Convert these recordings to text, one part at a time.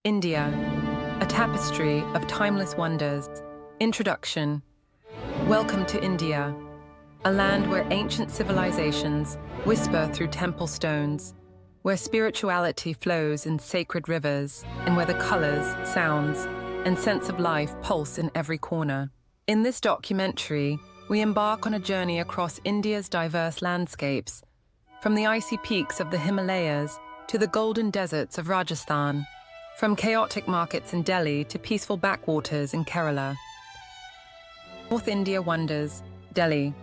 India, a tapestry of timeless wonders. Introduction. Welcome to India, a land where ancient civilizations whisper through temple stones, where spirituality flows in sacred rivers, and where the colors, sounds, and sense of life pulse in every corner. In this documentary, we embark on a journey across India's diverse landscapes, from the icy peaks of the Himalayas to the golden deserts of Rajasthan, from chaotic markets in Delhi to peaceful backwaters in Kerala. North India wonders, Delhi.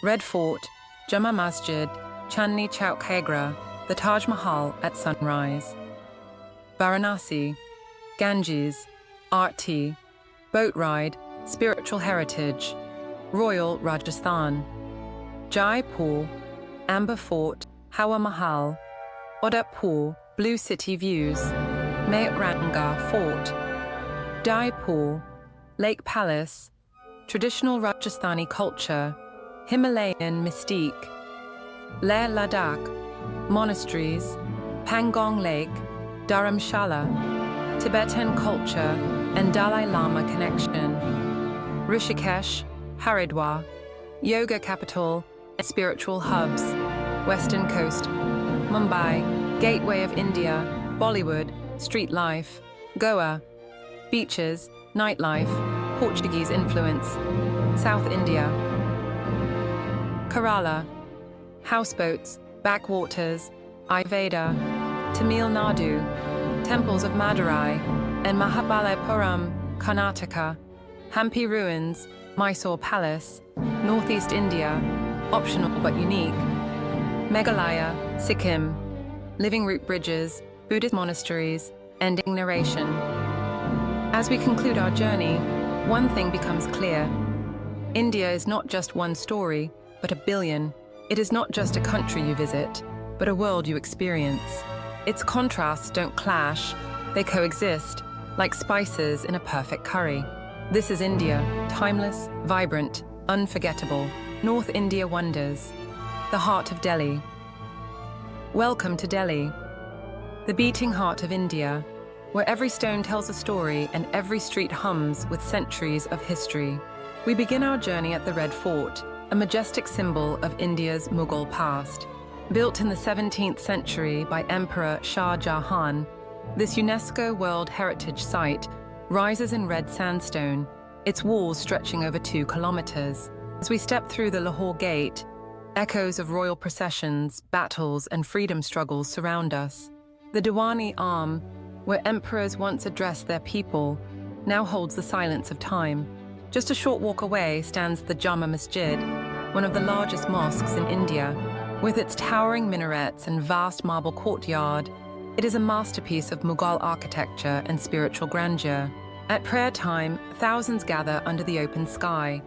Red Fort, Jama Masjid, Chandni Chowk Agra, the Taj Mahal at sunrise. Varanasi, Ganges, art tea, boat ride, spiritual heritage, Royal Rajasthan. Jaipur, Amber Fort, Hawa Mahal, Udaipur, blue city views, Mauranga Fort. Udaipur, Lake Palace, traditional Rajasthani culture, Himalayan mystique. Leh Ladakh, monasteries, Pangong Lake, Dharamshala, Tibetan culture and Dalai Lama connection. Rishikesh, Haridwar, yoga capital and spiritual hubs. Western coast, Mumbai, gateway of India, Bollywood, street life. Goa, beaches, nightlife, Portuguese influence. South India. Kerala, houseboats, backwaters, Ayurveda. Tamil Nadu, temples of Madurai and Mahabalipuram, Karnataka. Hampi ruins, Mysore Palace. Northeast India, optional but unique. Meghalaya, Sikkim, living root bridges, Buddhist monasteries, ending narration. As we conclude our journey, one thing becomes clear. India is not just one story, but a billion. It is not just a country you visit, but a world you experience. Its contrasts don't clash, they coexist, like spices in a perfect curry. This is India, timeless, vibrant, unforgettable. North India wonders, the heart of Delhi. Welcome to Delhi, the beating heart of India, where every stone tells a story and every street hums with centuries of history. We begin our journey at the Red Fort, a majestic symbol of India's Mughal past. Built in the 17th century by Emperor Shah Jahan, this UNESCO World Heritage Site rises in red sandstone, its walls stretching over 2 kilometers. As we step through the Lahore Gate, echoes of royal processions, battles, and freedom struggles surround us. The Diwani Arm, where emperors once addressed their people, now holds the silence of time. Just a short walk away stands the Jama Masjid, one of the largest mosques in India. With its towering minarets and vast marble courtyard, it is a masterpiece of Mughal architecture and spiritual grandeur. At prayer time, thousands gather under the open sky,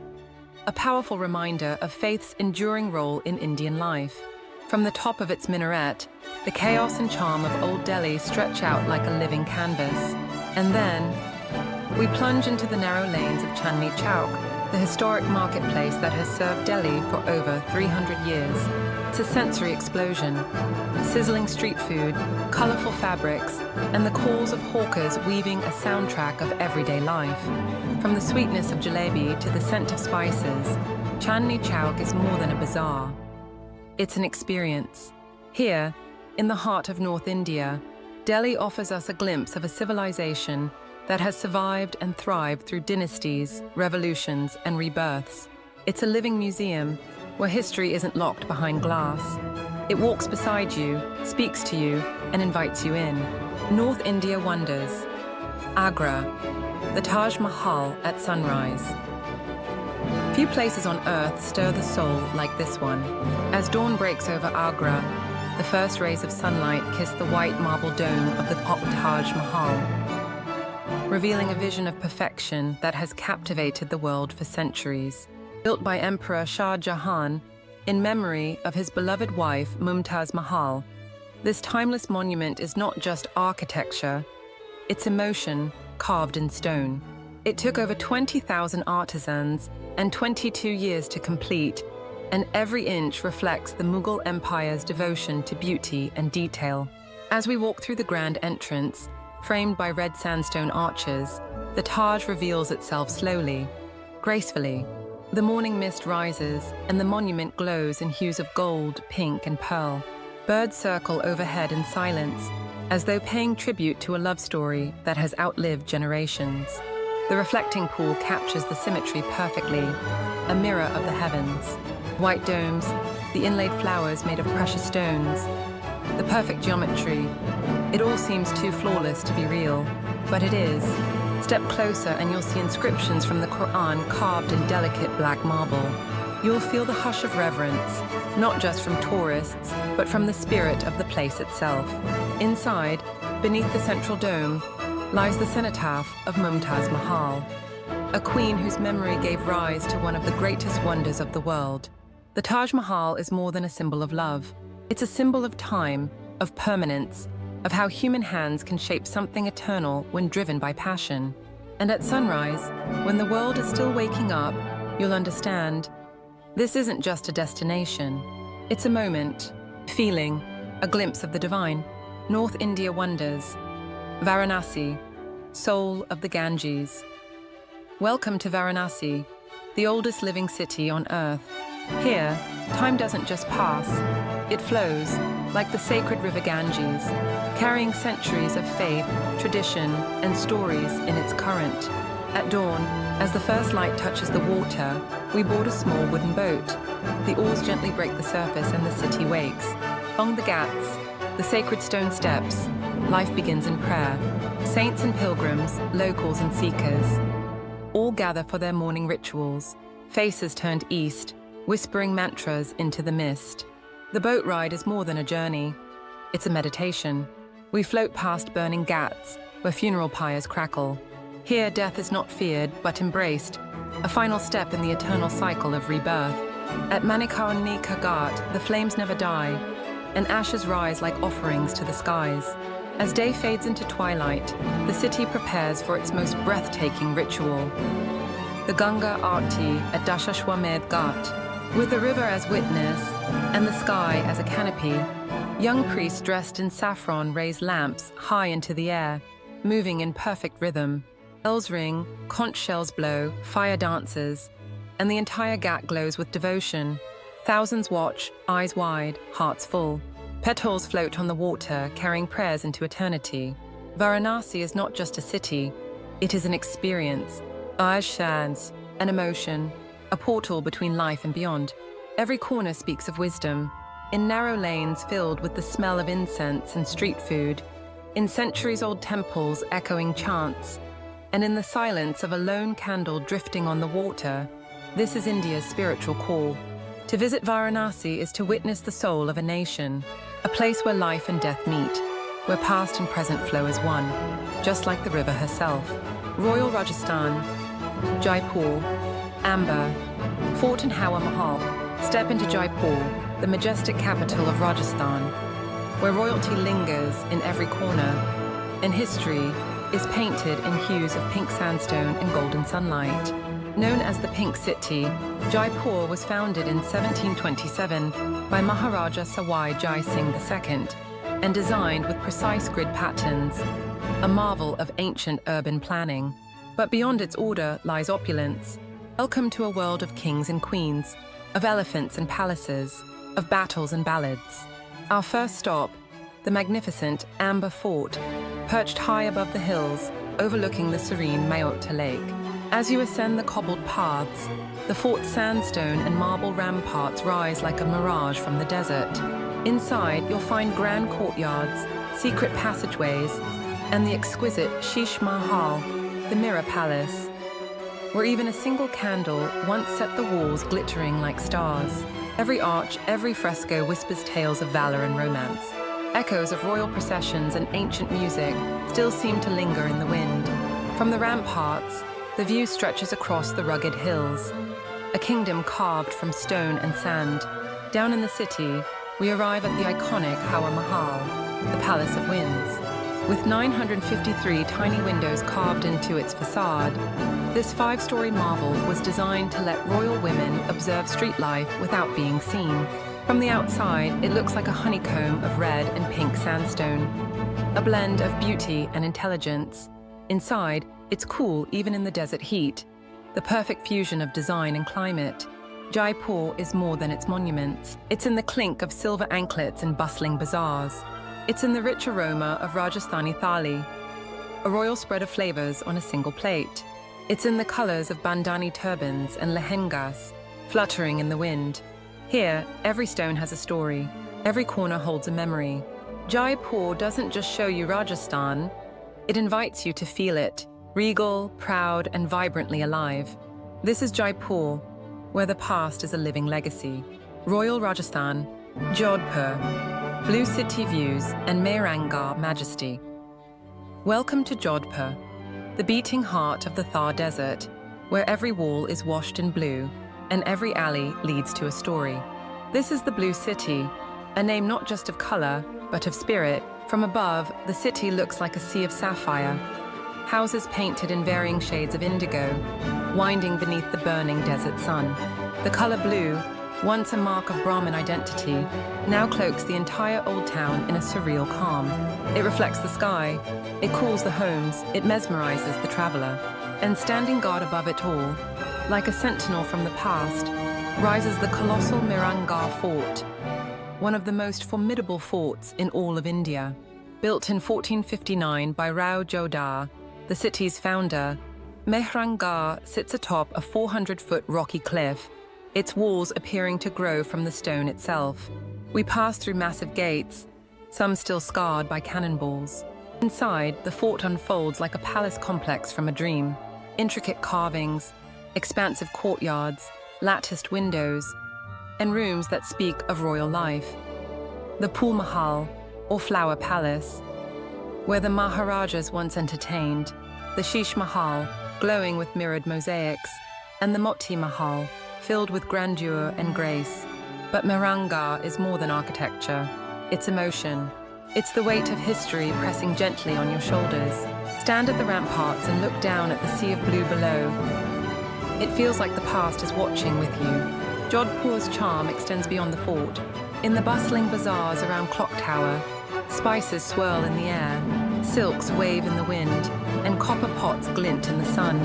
a powerful reminder of faith's enduring role in Indian life. From the top of its minaret, the chaos and charm of Old Delhi stretch out like a living canvas. And then, we plunge into the narrow lanes of Chandni Chowk, the historic marketplace that has served Delhi for over 300 years. It's a sensory explosion. Sizzling street food, colorful fabrics, and the calls of hawkers weaving a soundtrack of everyday life. From the sweetness of jalebi to the scent of spices, Chandni Chowk is more than a bazaar. It's an experience. Here, in the heart of North India, Delhi offers us a glimpse of a civilization that has survived and thrived through dynasties, revolutions, and rebirths. It's a living museum where history isn't locked behind glass. It walks beside you, speaks to you, and invites you in. North India wonders. Agra, the Taj Mahal at sunrise. Few places on earth stir the soul like this one. As dawn breaks over Agra, the first rays of sunlight kiss the white marble dome of the Taj Mahal, revealing a vision of perfection that has captivated the world for centuries. Built by Emperor Shah Jahan in memory of his beloved wife Mumtaz Mahal, this timeless monument is not just architecture, it's emotion carved in stone. It took over 20,000 artisans and 22 years to complete, and every inch reflects the Mughal Empire's devotion to beauty and detail. As we walk through the grand entrance, Framed by red sandstone arches, the Taj reveals itself slowly, gracefully. The morning mist rises, and the monument glows in hues of gold, pink, and pearl. Birds circle overhead in silence, as though paying tribute to a love story that has outlived generations. The reflecting pool captures the symmetry perfectly, a mirror of the heavens. White domes, the inlaid flowers made of precious stones, the perfect geometry. It all seems too flawless to be real, but it is. Step closer and you'll see inscriptions from the Quran carved in delicate black marble. You'll feel the hush of reverence, not just from tourists, but from the spirit of the place itself. Inside, beneath the central dome, lies the cenotaph of Taj Mahal, a queen whose memory gave rise to one of the greatest wonders of the world. The Taj Mahal is more than a symbol of love. It's a symbol of time, of permanence, of how human hands can shape something eternal when driven by passion. And at sunrise, when the world is still waking up, you'll understand this isn't just a destination. It's a moment, feeling, a glimpse of the divine. North India wonders. Varanasi, soul of the Ganges. Welcome to Varanasi, the oldest living city on earth. Here, time doesn't just pass, it flows, like the sacred river Ganges, carrying centuries of faith, tradition, and stories in its current. At dawn, as the first light touches the water, we board a small wooden boat. The oars gently break the surface and the city wakes. Along the ghats, the sacred stone steps, life begins in prayer. Saints and pilgrims, locals and seekers, all gather for their morning rituals, faces turned east, whispering mantras into the mist. The boat ride is more than a journey. It's a meditation. We float past burning ghats, where funeral pyres crackle. Here, death is not feared, but embraced, a final step in the eternal cycle of rebirth. At Manikarnika Ghat, the flames never die, and ashes rise like offerings to the skies. As day fades into twilight, the city prepares for its most breathtaking ritual. The Ganga Aarti at Dashashwamedh Ghat, with the river as witness and the sky as a canopy, young priests dressed in saffron raise lamps high into the air, moving in perfect rhythm. Bells ring, conch shells blow, fire dances, and the entire ghat glows with devotion. Thousands watch, eyes wide, hearts full. Petals float on the water, carrying prayers into eternity. Varanasi is not just a city, it is an experience. Eyes shines, an emotion, a portal between life and beyond. Every corner speaks of wisdom. In narrow lanes filled with the smell of incense and street food, in centuries-old temples echoing chants, and in the silence of a lone candle drifting on the water, this is India's spiritual call. To visit Varanasi is to witness the soul of a nation, a place where life and death meet, where past and present flow as one, just like the river herself. Royal Rajasthan, Jaipur, Amber, Fort and Hawa Mahal. Step into Jaipur, the majestic capital of Rajasthan, where royalty lingers in every corner, and history is painted in hues of pink sandstone and golden sunlight. Known as the Pink City, Jaipur was founded in 1727 by Maharaja Sawai Jai Singh II and designed with precise grid patterns, a marvel of ancient urban planning. But beyond its order lies opulence. Welcome to a world of kings and queens, of elephants and palaces, of battles and ballads. Our first stop, the magnificent Amber Fort, perched high above the hills, overlooking the serene Mayota Lake. As you ascend the cobbled paths, the fort's sandstone and marble ramparts rise like a mirage from the desert. Inside, you'll find grand courtyards, secret passageways, and the exquisite Sheesh Mahal, the Mirror Palace, where even a single candle once set the walls glittering like stars. Every arch, every fresco whispers tales of valor and romance. Echoes of royal processions and ancient music still seem to linger in the wind. From the ramparts, the view stretches across the rugged hills, a kingdom carved from stone and sand. Down in the city, we arrive at the iconic Hawa Mahal, the Palace of Winds. With 953 tiny windows carved into its facade, this five-story marvel was designed to let royal women observe street life without being seen. From the outside, it looks like a honeycomb of red and pink sandstone, a blend of beauty and intelligence. Inside, it's cool even in the desert heat, the perfect fusion of design and climate. Jaipur is more than its monuments. It's in the clink of silver anklets and bustling bazaars. It's in the rich aroma of Rajasthani thali, a royal spread of flavors on a single plate. It's in the colors of bandhani turbans and lehengas, fluttering in the wind. Here, every stone has a story. Every corner holds a memory. Jaipur doesn't just show you Rajasthan, it invites you to feel it, regal, proud, and vibrantly alive. This is Jaipur, where the past is a living legacy. Royal Rajasthan, Jodhpur, blue city views, and Mehranga majesty. Welcome to Jodhpur, the beating heart of the Thar Desert, where every wall is washed in blue and every alley leads to a story. This is the Blue City, a name not just of color, but of spirit. From above, the city looks like a sea of sapphire. Houses painted in varying shades of indigo, winding beneath the burning desert sun. The color blue, once a mark of Brahmin identity, now cloaks the entire old town in a surreal calm. It reflects the sky, it cools the homes, it mesmerizes the traveler. And standing guard above it all, like a sentinel from the past, rises the colossal Mehranga Fort, one of the most formidable forts in all of India. Built in 1459 by Rao Jodhar, the city's founder, Mehranga sits atop a 400-foot rocky cliff, its walls appearing to grow from the stone itself. We pass through massive gates, some still scarred by cannonballs. Inside, the fort unfolds like a palace complex from a dream. Intricate carvings, expansive courtyards, latticed windows, and rooms that speak of royal life. The Taj Mahal, or Flower Palace, where the Maharajas once entertained, the Sheesh Mahal, glowing with mirrored mosaics, and the Moti Mahal, filled with grandeur and grace. But Mehranga is more than architecture. It's emotion. It's the weight of history pressing gently on your shoulders. Stand at the ramparts and look down at the sea of blue below. It feels like the past is watching with you. Jodhpur's charm extends beyond the fort. In the bustling bazaars around Clock Tower, spices swirl in the air, silks wave in the wind, and copper pots glint in the sun.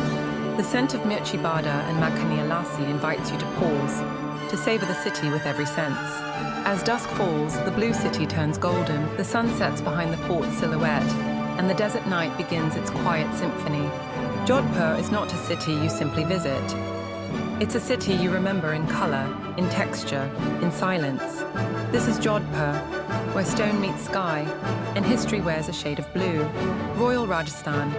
The scent of mirchi bada and makhani lassi invites you to pause, to savor the city with every sense. As dusk falls, the blue city turns golden, the sun sets behind the fort's silhouette, and the desert night begins its quiet symphony. Jodhpur is not a city you simply visit. It's a city you remember in color, in texture, in silence. This is Jodhpur, where stone meets sky, and history wears a shade of blue. Royal Rajasthan,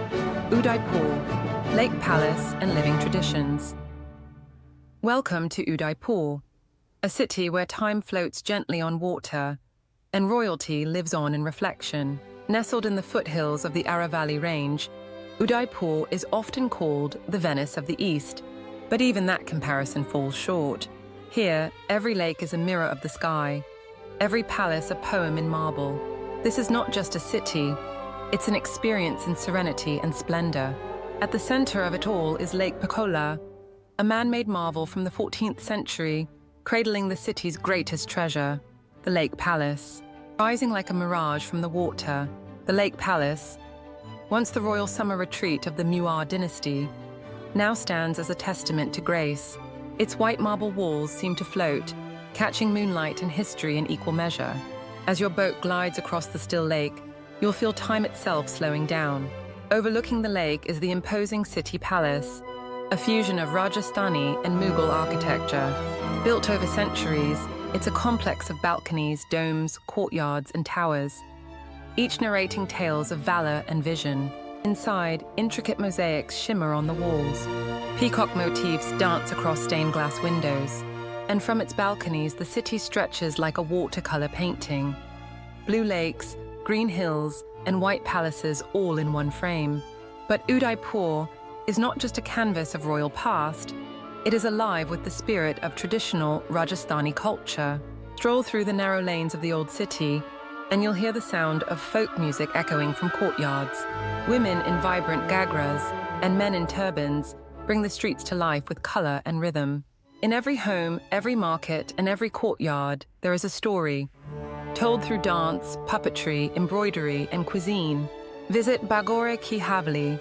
Udaipur, Lake Palace and living traditions. Welcome to Udaipur, a city where time floats gently on water, and royalty lives on in reflection. Nestled in the foothills of the Aravalli Range, Udaipur is often called the Venice of the East, but even that comparison falls short. Here, every lake is a mirror of the sky, every palace a poem in marble. This is not just a city, it's an experience in serenity and splendor. At the center of it all is Lake Pichola, a man-made marvel from the 14th century, cradling the city's greatest treasure, the Lake Palace. Rising like a mirage from the water, the Lake Palace, once the royal summer retreat of the Muar dynasty, now stands as a testament to grace. Its white marble walls seem to float, catching moonlight and history in equal measure. As your boat glides across the still lake, you'll feel time itself slowing down. Overlooking the lake is the imposing city palace, a fusion of Rajasthani and Mughal architecture. Built over centuries, it's a complex of balconies, domes, courtyards, and towers, each narrating tales of valor and vision. Inside, intricate mosaics shimmer on the walls. Peacock motifs dance across stained glass windows. And from its balconies, the city stretches like a watercolor painting. Blue lakes, green hills, and white palaces all in one frame. But Udaipur is not just a canvas of royal past, it is alive with the spirit of traditional Rajasthani culture. Stroll through the narrow lanes of the old city, and you'll hear the sound of folk music echoing from courtyards. Women in vibrant ghagras and men in turbans bring the streets to life with color and rhythm. In every home, every market, and every courtyard, there is a story, told through dance, puppetry, embroidery, and cuisine. Visit Bagore Ki Haveli,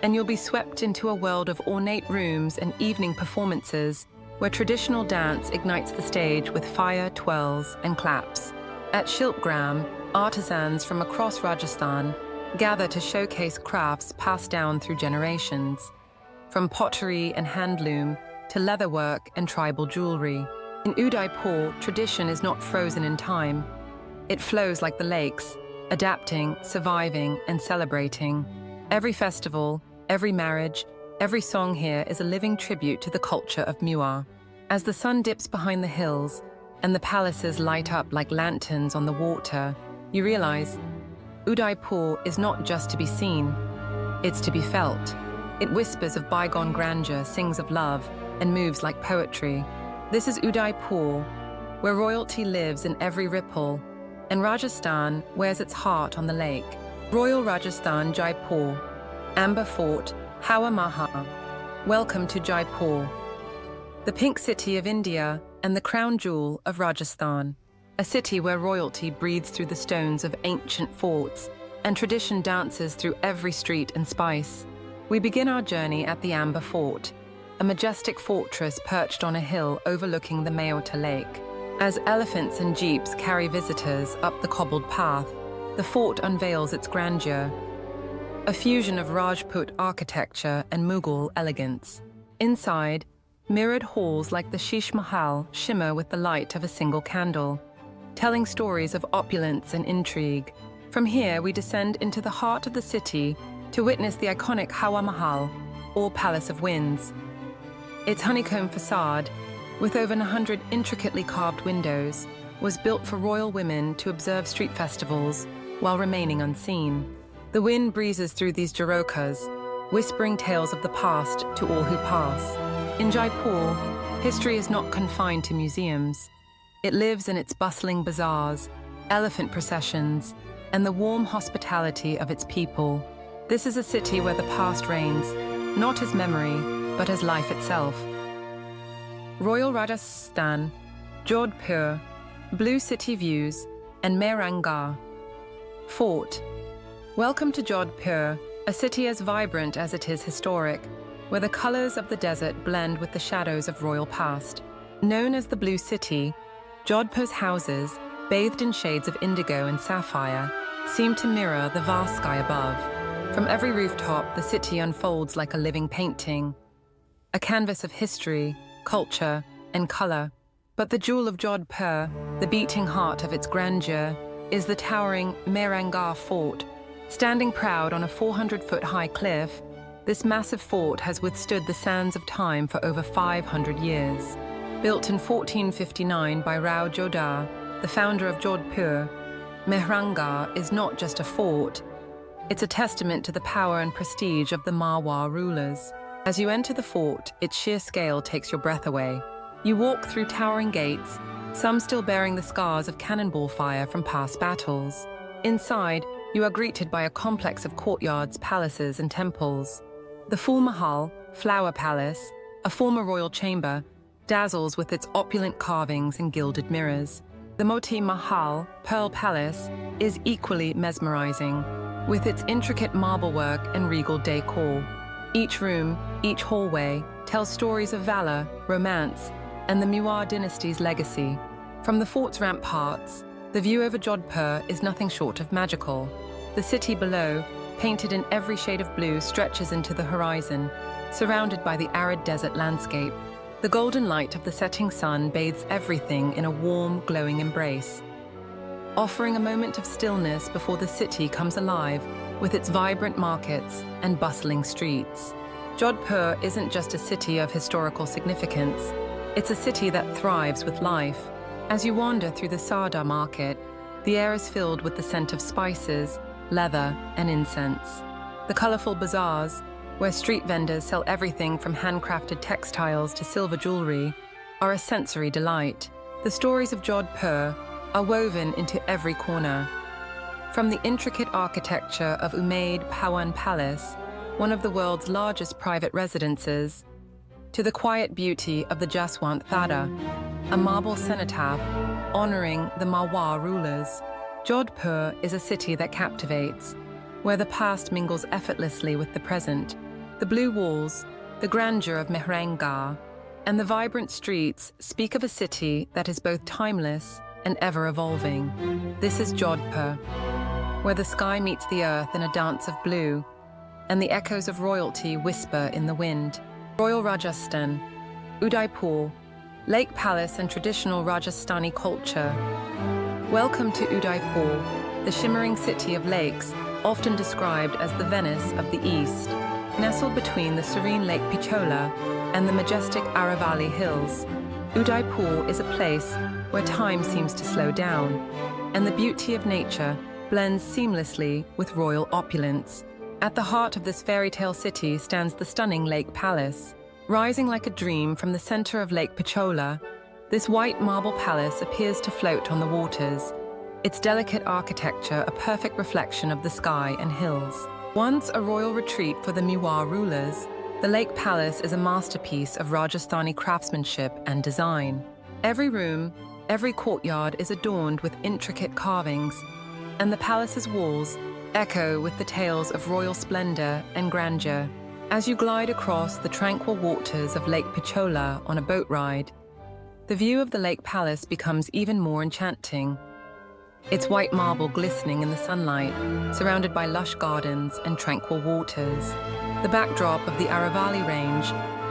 and you'll be swept into a world of ornate rooms and evening performances where traditional dance ignites the stage with fire, twirls, and claps. At Shilpgram, artisans from across Rajasthan gather to showcase crafts passed down through generations, from pottery and handloom to leatherwork and tribal jewelry. In Udaipur, tradition is not frozen in time. It flows like the lakes, adapting, surviving, and celebrating. Every festival, every marriage, every song here is a living tribute to the culture of Muar. As the sun dips behind the hills and the palaces light up like lanterns on the water, you realize Udaipur is not just to be seen, it's to be felt. It whispers of bygone grandeur, sings of love, and moves like poetry. This is Udaipur, where royalty lives in every ripple, and Rajasthan wears its heart on the lake. Royal Rajasthan, Jaipur, Amber Fort, Hawa Mahal. Welcome to Jaipur, the pink city of India and the crown jewel of Rajasthan. A city where royalty breathes through the stones of ancient forts and tradition dances through every street and spice. We begin our journey at the Amber Fort, a majestic fortress perched on a hill overlooking the Mayota Lake. As elephants and jeeps carry visitors up the cobbled path, the fort unveils its grandeur, a fusion of Rajput architecture and Mughal elegance. Inside, mirrored halls like the Taj Mahal shimmer with the light of a single candle, telling stories of opulence and intrigue. From here, we descend into the heart of the city to witness the iconic Hawa Mahal, or Palace of Winds. Its honeycomb facade, with over 100 intricately carved windows, was built for royal women to observe street festivals while remaining unseen. The wind breezes through these jharokas, whispering tales of the past to all who pass. In Jaipur, history is not confined to museums. It lives in its bustling bazaars, elephant processions, and the warm hospitality of its people. This is a city where the past reigns, not as memory, but as life itself. Royal Rajasthan, Jodhpur, Blue City Views, and Mehrangarh Fort. Welcome to Jodhpur, a city as vibrant as it is historic, where the colors of the desert blend with the shadows of royal past. Known as the Blue City, Jodhpur's houses, bathed in shades of indigo and sapphire, seem to mirror the vast sky above. From every rooftop, the city unfolds like a living painting, a canvas of history, culture, and color. But the jewel of Jodhpur, the beating heart of its grandeur, is the towering Mehrangarh Fort. Standing proud on a 400-foot-high cliff, this massive fort has withstood the sands of time for over 500 years. Built in 1459 by Rao Jodhar, the founder of Jodhpur, Mehrangarh is not just a fort, it's a testament to the power and prestige of the Marwar rulers. As you enter the fort, its sheer scale takes your breath away. You walk through towering gates, some still bearing the scars of cannonball fire from past battles. Inside, you are greeted by a complex of courtyards, palaces, and temples. The Phul Mahal, Flower Palace, a former royal chamber, dazzles with its opulent carvings and gilded mirrors. The Moti Mahal, Pearl Palace, is equally mesmerizing, with its intricate marblework and regal decor. Each room, each hallway, tells stories of valor, romance, and the Muar dynasty's legacy. From the fort's ramparts, the view over Jodhpur is nothing short of magical. The city below, painted in every shade of blue, stretches into the horizon, surrounded by the arid desert landscape. The golden light of the setting sun bathes everything in a warm, glowing embrace, offering a moment of stillness before the city comes alive with its vibrant markets and bustling streets. Jodhpur isn't just a city of historical significance, it's a city that thrives with life. As you wander through the Sarda market, the air is filled with the scent of spices, leather, and incense. The colorful bazaars, where street vendors sell everything from handcrafted textiles to silver jewelry, are a sensory delight. The stories of Jodhpur are woven into every corner. From the intricate architecture of Umaid Pawan Palace, one of the world's largest private residences, to the quiet beauty of the Jaswant Thada, a marble cenotaph honoring the Marwar rulers. Jodhpur is a city that captivates, where the past mingles effortlessly with the present. The blue walls, the grandeur of Mehrangarh, and the vibrant streets speak of a city that is both timeless and ever-evolving. This is Jodhpur, where the sky meets the earth in a dance of blue, and the echoes of royalty whisper in the wind. Royal Rajasthan, Udaipur, Lake Palace and traditional Rajasthani culture. Welcome to Udaipur, the shimmering city of lakes, often described as the Venice of the East. Nestled between the serene Lake Pichola and the majestic Aravalli Hills, Udaipur is a place where time seems to slow down, and the beauty of nature blends seamlessly with royal opulence. At the heart of this fairy tale city stands the stunning Lake Palace. Rising like a dream from the center of Lake Pichola, this white marble palace appears to float on the waters, its delicate architecture a perfect reflection of the sky and hills. Once a royal retreat for the Marwar rulers, the Lake Palace is a masterpiece of Rajasthani craftsmanship and design. Every room, every courtyard is adorned with intricate carvings, and the palace's walls echo with the tales of royal splendor and grandeur. As you glide across the tranquil waters of Lake Pichola on a boat ride, the view of the Lake Palace becomes even more enchanting. Its white marble glistening in the sunlight, surrounded by lush gardens and tranquil waters. The backdrop of the Aravalli Range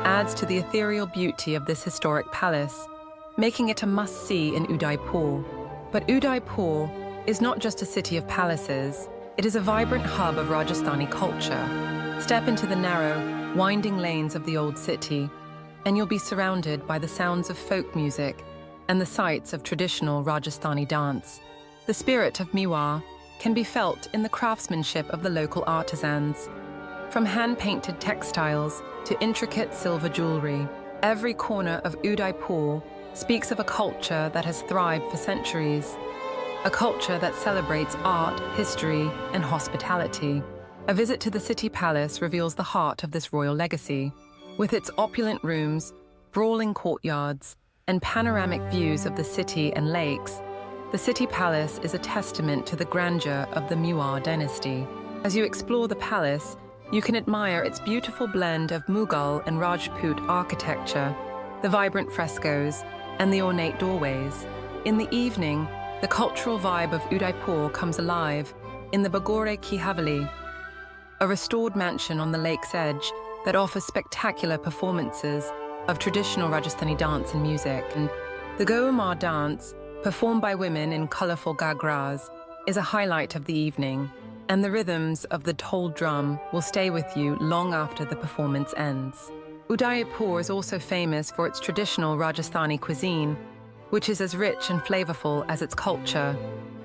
adds to the ethereal beauty of this historic palace, making it a must-see in Udaipur. But Udaipur is not just a city of palaces, it is a vibrant hub of Rajasthani culture. Step into the narrow, winding lanes of the old city, and you'll be surrounded by the sounds of folk music and the sights of traditional Rajasthani dance. The spirit of Marwar can be felt in the craftsmanship of the local artisans. From hand-painted textiles to intricate silver jewelry, every corner of Udaipur speaks of a culture that has thrived for centuries. A culture that celebrates art, history, and hospitality. A visit to the city palace reveals the heart of this royal legacy. With its opulent rooms, brawling courtyards, and panoramic views of the city and lakes, the city palace is a testament to the grandeur of the Marwar dynasty. As you explore the palace, you can admire its beautiful blend of Mughal and Rajput architecture, the vibrant frescoes, and the ornate doorways. In the evening, the cultural vibe of Udaipur comes alive in the Bagore Ki Haveli, a restored mansion on the lake's edge that offers spectacular performances of traditional Rajasthani dance and music. And the Goumar dance, performed by women in colorful ghagras, is a highlight of the evening, and the rhythms of the toll drum will stay with you long after the performance ends. Udaipur is also famous for its traditional Rajasthani cuisine, which is as rich and flavorful as its culture.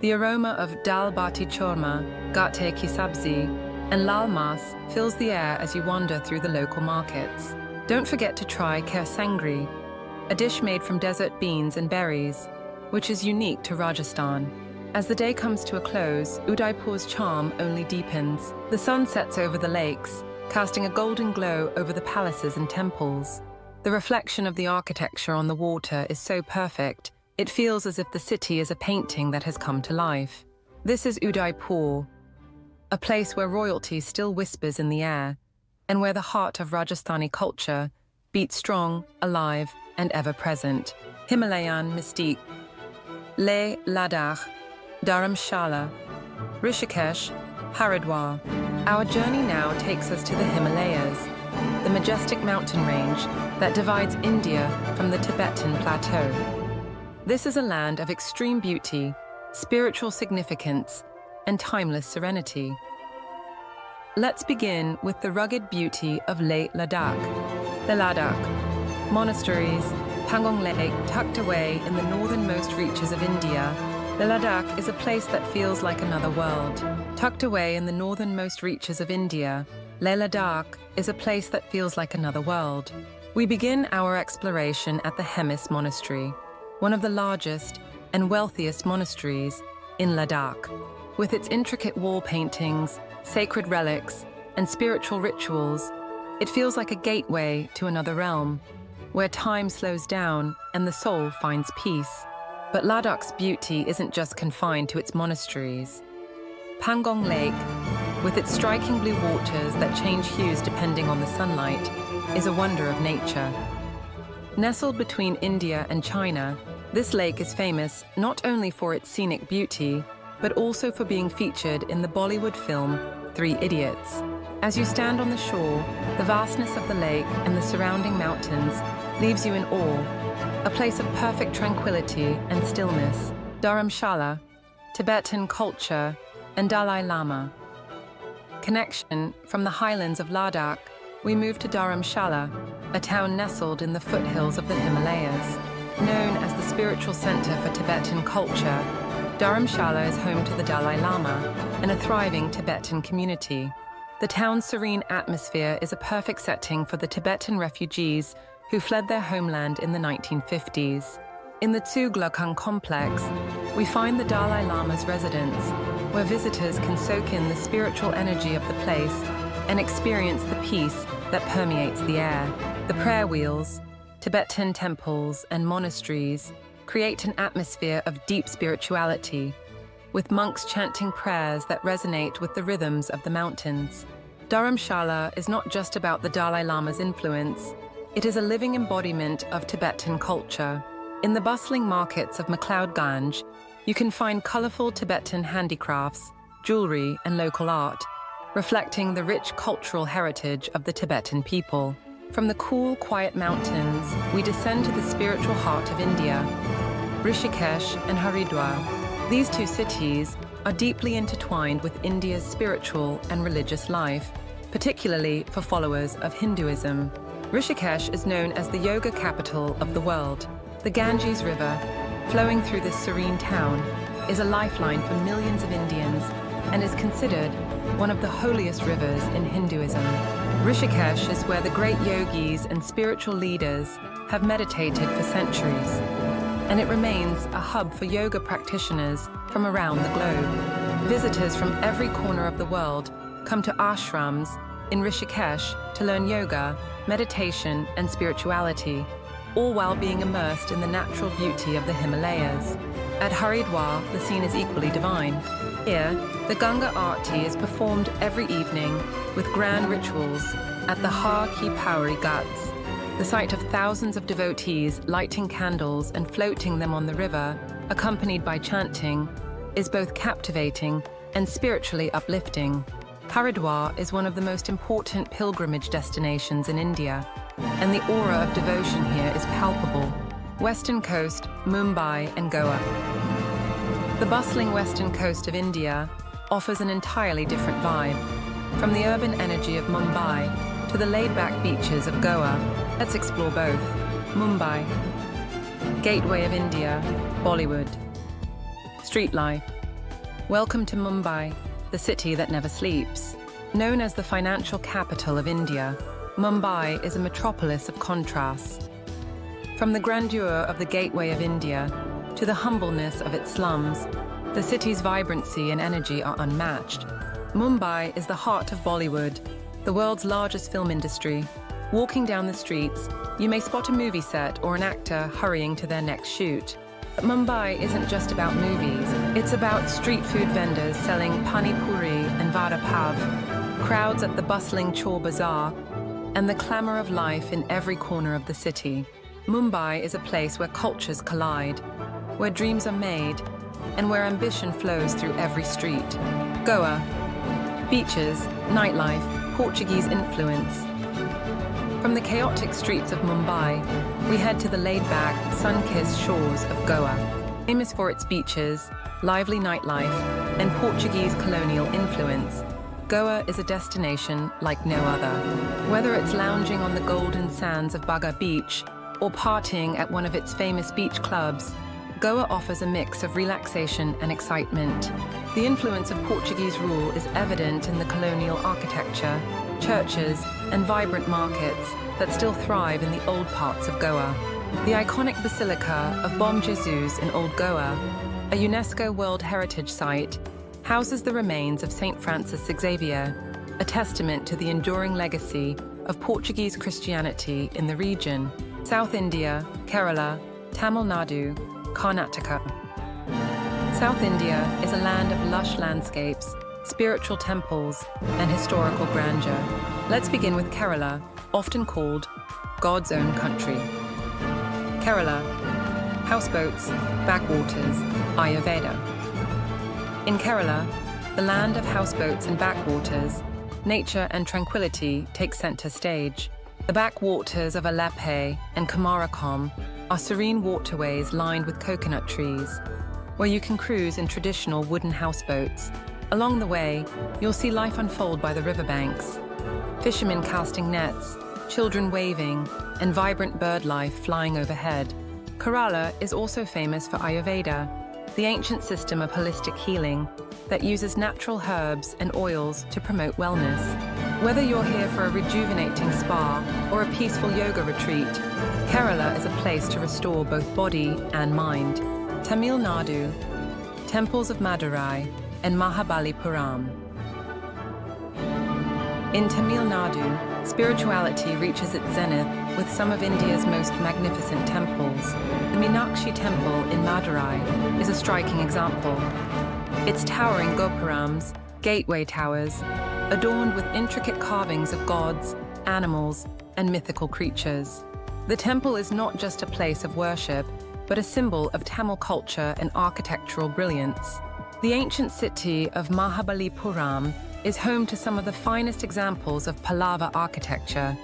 The aroma of dal bati churma, gatte ki sabzi, and lal mas fills the air as you wander through the local markets. Don't forget to try kher sangri, a dish made from desert beans and berries, which is unique to Rajasthan. As the day comes to a close, Udaipur's charm only deepens. The sun sets over the lakes, casting a golden glow over the palaces and temples. The reflection of the architecture on the water is so perfect, it feels as if the city is a painting that has come to life. This is Udaipur, a place where royalty still whispers in the air, and where the heart of Rajasthani culture beats strong, alive, and ever-present. Himalayan mystique. Leh Ladakh, Dharamshala, Rishikesh, Haridwar. Our journey now takes us to the Himalayas, the majestic mountain range that divides India from the Tibetan plateau. This is a land of extreme beauty, spiritual significance, and timeless serenity. Let's begin with the rugged beauty of Leh Ladakh. The Ladakh, monasteries, Pangong Lake tucked away in the northernmost reaches of India. The Ladakh is a place that feels like another world. Tucked away in the northernmost reaches of India, Leh Ladakh is a place that feels like another world. We begin our exploration at the Hemis Monastery, one of the largest and wealthiest monasteries in Ladakh. With its intricate wall paintings, sacred relics, and spiritual rituals, It feels like a gateway to another realm, where time slows down and the soul finds peace. But Ladakh's beauty isn't just confined to its monasteries. Pangong Lake, with its striking blue waters that change hues depending on the sunlight, is a wonder of nature. Nestled between India and China, this lake is famous not only for its scenic beauty, but also for being featured in the Bollywood film 3 Idiots. As you stand on the shore, the vastness of the lake and the surrounding mountains leaves you in awe, a place of perfect tranquility and stillness. Dharamshala, Tibetan culture, and Dalai Lama. Connection from the highlands of Ladakh, we move to Dharamshala, a town nestled in the foothills of the Himalayas. Known as the spiritual center for Tibetan culture, Dharamshala is home to the Dalai Lama and a thriving Tibetan community. The town's serene atmosphere is a perfect setting for the Tibetan refugees who fled their homeland in the 1950s. In the Tsuglakung complex, we find the Dalai Lama's residence, where visitors can soak in the spiritual energy of the place and experience the peace that permeates the air. The prayer wheels, Tibetan temples, and monasteries create an atmosphere of deep spirituality, with monks chanting prayers that resonate with the rhythms of the mountains. Dharamshala is not just about the Dalai Lama's influence, it is a living embodiment of Tibetan culture. In the bustling markets of McLeodganj, you can find colorful Tibetan handicrafts, jewelry, and local art, reflecting the rich cultural heritage of the Tibetan people. From the cool, quiet mountains, we descend to the spiritual heart of India, Rishikesh and Haridwar. These two cities are deeply intertwined with India's spiritual and religious life, particularly for followers of Hinduism. Rishikesh is known as the yoga capital of the world. The Ganges River, flowing through this serene town, is a lifeline for millions of Indians and is considered one of the holiest rivers in Hinduism. Rishikesh is where the great yogis and spiritual leaders have meditated for centuries, and it remains a hub for yoga practitioners from around the globe. Visitors from every corner of the world come to ashrams in Rishikesh to learn yoga, meditation, and spirituality, all while being immersed in the natural beauty of the Himalayas. At Haridwar, the scene is equally divine. Here, the Ganga Aarti is performed every evening with grand rituals at the Har Ki Pauri Ghats. The sight of thousands of devotees lighting candles and floating them on the river, accompanied by chanting, is both captivating and spiritually uplifting. Haridwar is one of the most important pilgrimage destinations in India, and the aura of devotion here is palpable. Western coast, Mumbai and Goa. The bustling western coast of India offers an entirely different vibe. From the urban energy of Mumbai to the laid-back beaches of Goa, let's explore both. Mumbai, gateway of India, Bollywood. Street life. Welcome to Mumbai, the city that never sleeps. Known as the financial capital of India, Mumbai is a metropolis of contrasts. From the grandeur of the gateway of India to the humbleness of its slums, the city's vibrancy and energy are unmatched. Mumbai is the heart of Bollywood, the world's largest film industry. Walking down the streets, you may spot a movie set or an actor hurrying to their next shoot. But Mumbai isn't just about movies. It's about street food vendors selling pani puri and vada pav, crowds at the bustling Chor Bazaar, and the clamor of life in every corner of the city. Mumbai is a place where cultures collide, where dreams are made, and where ambition flows through every street. Goa. Beaches, nightlife, Portuguese influence. From the chaotic streets of Mumbai, we head to the laid-back, sun-kissed shores of Goa. Famous for its beaches, lively nightlife, and Portuguese colonial influence, Goa is a destination like no other. Whether it's lounging on the golden sands of Baga Beach or partying at one of its famous beach clubs, Goa offers a mix of relaxation and excitement. The influence of Portuguese rule is evident in the colonial architecture, churches, and vibrant markets that still thrive in the old parts of Goa. The iconic Basilica of Bom Jesus in Old Goa, a UNESCO World Heritage Site, houses the remains of St. Francis Xavier, a testament to the enduring legacy of Portuguese Christianity in the region: South India, Kerala, Tamil Nadu, Karnataka. South India is a land of lush landscapes, spiritual temples, and historical grandeur. Let's begin with Kerala, often called God's own country. Kerala: houseboats, backwaters, Ayurveda. In Kerala, the land of houseboats and backwaters, nature and tranquility take center stage. The backwaters of Alleppey and Kumarakom are serene waterways lined with coconut trees, where you can cruise in traditional wooden houseboats. Along the way, you'll see life unfold by the riverbanks: fishermen casting nets, children waving, and vibrant bird life flying overhead. Kerala is also famous for Ayurveda, the ancient system of holistic healing that uses natural herbs and oils to promote wellness. Whether you're here for a rejuvenating spa or a peaceful yoga retreat, Kerala is a place to restore both body and mind. Tamil Nadu: temples of Madurai and Mahabalipuram. In Tamil Nadu, spirituality reaches its zenith with some of India's most magnificent temples. The Meenakshi Temple in Madurai is a striking example. Its towering gopurams, gateway towers, adorned with intricate carvings of gods, animals, and mythical creatures. The temple is not just a place of worship, but a symbol of Tamil culture and architectural brilliance. The ancient city of Mahabalipuram is home to some of the finest examples of Pallava architecture,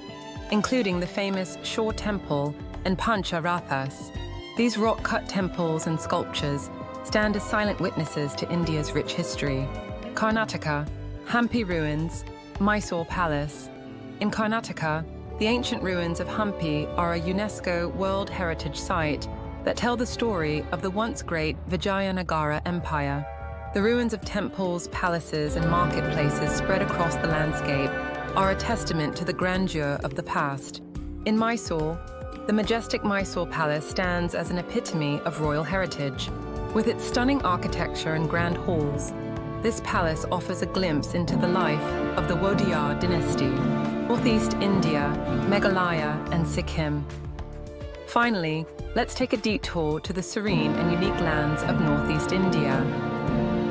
including the famous Shore Temple and Pancha Rathas. These rock-cut temples and sculptures stand as silent witnesses to India's rich history. Karnataka: Hampi ruins, Mysore Palace. In Karnataka, the ancient ruins of Hampi are a UNESCO World Heritage Site that tell the story of the once great Vijayanagara Empire. The ruins of temples, palaces, and marketplaces spread across the landscape are a testament to the grandeur of the past. In Mysore, the majestic Mysore Palace stands as an epitome of royal heritage. With its stunning architecture and grand halls, this palace offers a glimpse into the life of the Wadiyar dynasty. Northeast India, Meghalaya, and Sikkim. Finally, let's take a detour to the serene and unique lands of Northeast India,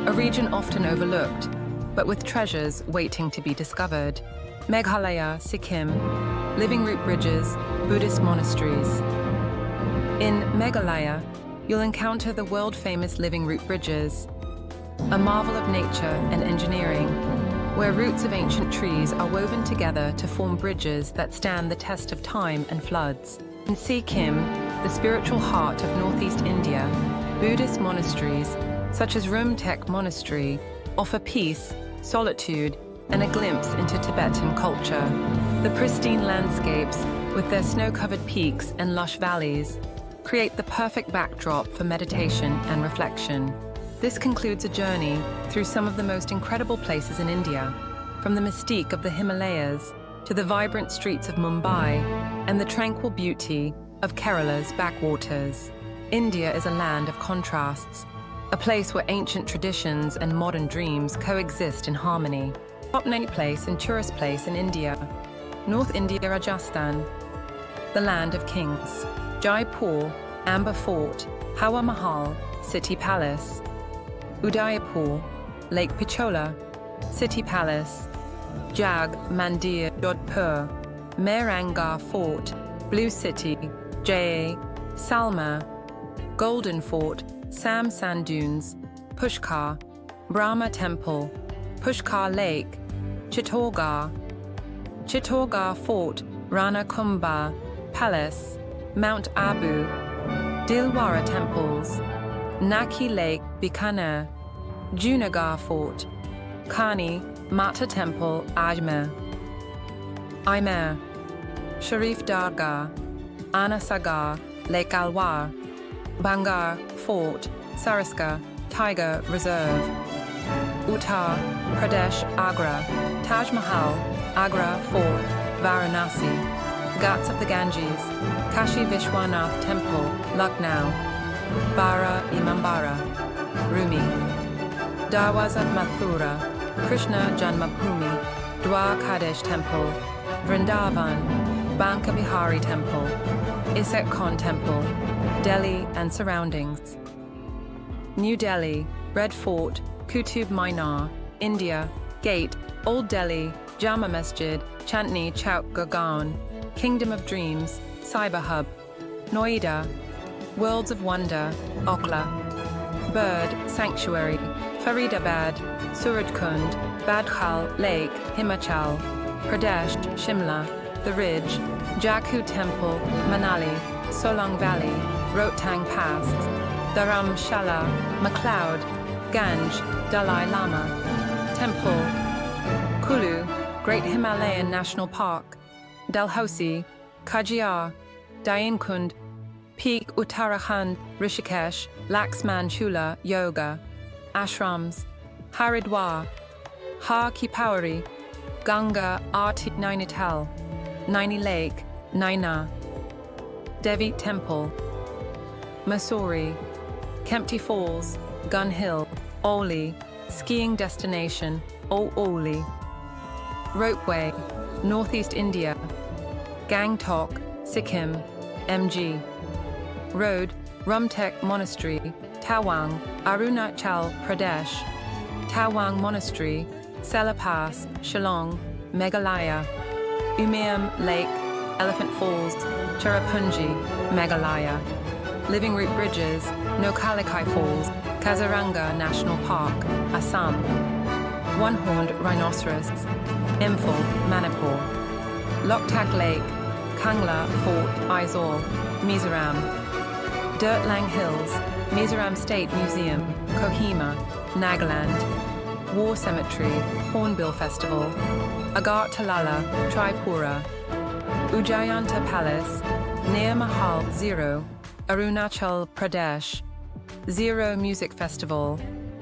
a region often overlooked, but with treasures waiting to be discovered. Meghalaya, Sikkim: living root bridges, Buddhist monasteries. In Meghalaya, you'll encounter the world-famous living root bridges, a marvel of nature and engineering, where roots of ancient trees are woven together to form bridges that stand the test of time and floods. In Sikkim, the spiritual heart of Northeast India, Buddhist monasteries such as Rumtek Monastery offer peace, solitude, and a glimpse into Tibetan culture. The pristine landscapes, with their snow-covered peaks and lush valleys, create the perfect backdrop for meditation and reflection. This concludes a journey through some of the most incredible places in India, from the mystique of the Himalayas to the vibrant streets of Mumbai and the tranquil beauty of Kerala's backwaters. India is a land of contrasts, a place where ancient traditions and modern dreams coexist in harmony. Top 9 place and tourist place in India: North India, Rajasthan, the land of kings. Jaipur, Amber Fort, Hawa Mahal, City Palace. Udaipur, Lake Pichola, City Palace. Jag Mandir, Jodhpur, Mehrangarh Fort, Blue City, Jai, Salma, Golden Fort, Sam Sand Dunes, Pushkar, Brahma Temple, Pushkar Lake, Chittorgarh Fort, Rana Kumbha Palace, Mount Abu, Dilwara Temples, Naki Lake, Bikaner, Junagarh Fort, Kani, Mata Temple, Ajmer, Sharif Dargah, Anasagar, Lake Alwar, Bangar Fort, Saraska Tiger Reserve, Uttar Pradesh, Agra, Taj Mahal, Agra Fort, Varanasi, Ghats of the Ganges, Kashi Vishwanath Temple, Lucknow, Bara Imambara, Rumi, Darwaza Mathura, Krishna Janmabhoomi, Dwarkadesh Temple, Vrindavan, Banka Bihari Temple, Isekon Temple, Delhi and surroundings. New Delhi, Red Fort, Qutub Minar, India, Gate, Old Delhi, Jama Masjid, Chandni Chowk Gurgaon, Kingdom of Dreams, Cyber Hub, Noida, Worlds of Wonder, Okla, Bird Sanctuary, Faridabad, Surajkund, Badkhal Lake, Himachal Pradesh, Shimla, The Ridge, Jakku Temple, Manali, Solang Valley, Rohtang Pass, Dharamshala, MacLeod, Ganj, Dalai Lama, Temple, Kulu, Great Himalayan National Park, Dalhousie, Kajiyar, Dainkund, Peak Uttarakhand, Rishikesh, Laxman Chula, Yoga, Ashrams, Haridwar, Ha Kipawari, Ganga Aarti Nainital, Naini Lake, Naina, Devi Temple, Mussoorie, Kempty Falls, Gun Hill, Oli, Skiing Destination, Oli, Ropeway, Northeast India, Gangtok, Sikkim, MG, Road, Rumtek Monastery, Tawang, Arunachal Pradesh, Tawang Monastery, Sela Pass, Shillong, Meghalaya, Umiam Lake, Elephant Falls, Cherrapunji, Meghalaya, Living Root Bridges, Nokhalikai Falls, Kaziranga National Park, Assam, One-Horned Rhinoceros, Imphal, Manipur, Loktak Lake, Kangla Fort, Aizawl, Mizoram, Dirtlang Hills, Mizoram State Museum, Kohima, Nagaland, War Cemetery, Hornbill Festival, Agartala, Tripura, Ujjayanta Palace, Near Mahal Zero, Arunachal Pradesh, Zero Music Festival,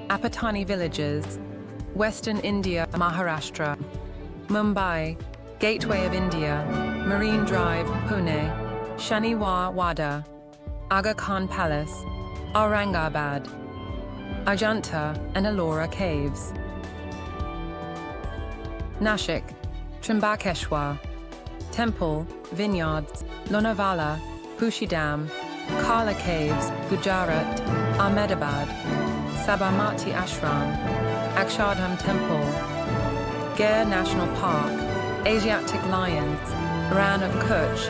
Apatani Villages, Western India, Maharashtra, Mumbai, Gateway of India, Marine Drive, Pune, Shaniwar Wada, Aga Khan Palace, Aurangabad, Ajanta and Ellora Caves, Nashik, Trimbakeshwar, Temple, Vineyards, Lonavala, Pushi Dam, Kala Caves, Gujarat, Ahmedabad, Sabarmati Ashram, Akshardham Temple, Gir National Park, Asiatic Lions, Ran of Kutch,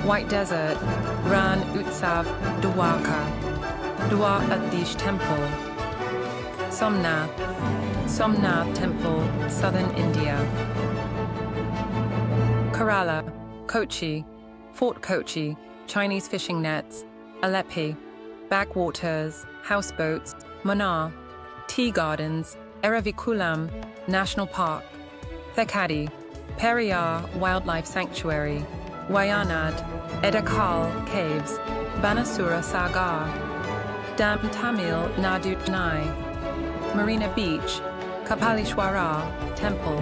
White Desert, Ran Utsav, Dwarka, Dwar Adish Temple, Somnath, Somnath Temple, Southern India, Kerala, Kochi, Fort Kochi, Chinese fishing nets, Aleppi, backwaters, houseboats, Munnar, tea gardens, Eravikulam, National Park, Thekadi, Periyar Wildlife Sanctuary, Wayanad, Edakal Caves, Banasura Sagar, Dam Tamil Nadu Chennai, Marina Beach, Kapalishwara Temple,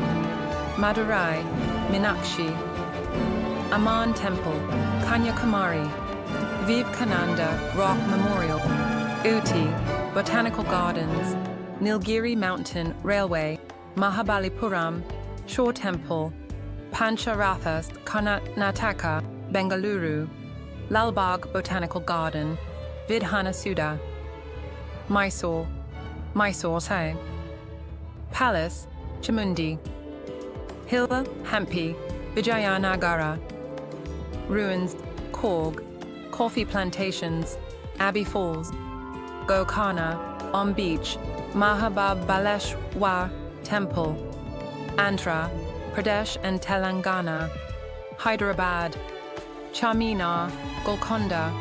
Madurai, Meenakshi, Aman Temple, Kanyakumari, Vivekananda Rock Memorial, Ooty, Botanical Gardens, Nilgiri Mountain Railway, Mahabalipuram, Shore Temple, Pancharathas Karnataka, Bengaluru, Lalbagh Botanical Garden, Vidhanasuda, Mysore, Mysore Sai, Palace, Chamundi, Hill, Hampi, Vijayanagara, Ruins, Korg, Coffee Plantations, Abbey Falls, Gokana, On Beach, Mahabaleshwar Temple, Andhra Pradesh and Telangana, Hyderabad, Charminar, Golconda,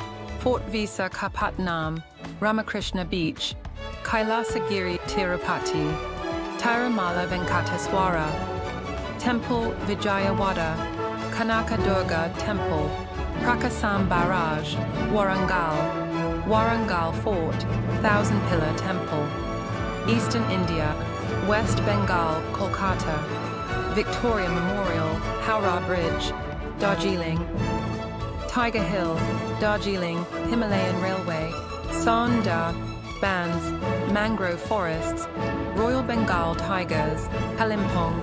Fort Visakhapatnam, Ramakrishna Beach, Kailasagiri Tirupati, Tirumala Venkateswara, Temple Vijayawada, Kanaka Durga Temple, Prakasam Barrage, Warangal, Warangal Fort, Thousand Pillar Temple, Eastern India, West Bengal, Kolkata, Victoria Memorial, Howrah Bridge, Darjeeling, Tiger Hill, Darjeeling, Himalayan Railway, Sonda, Bands, Mangrove Forests, Royal Bengal Tigers, Kalimpong,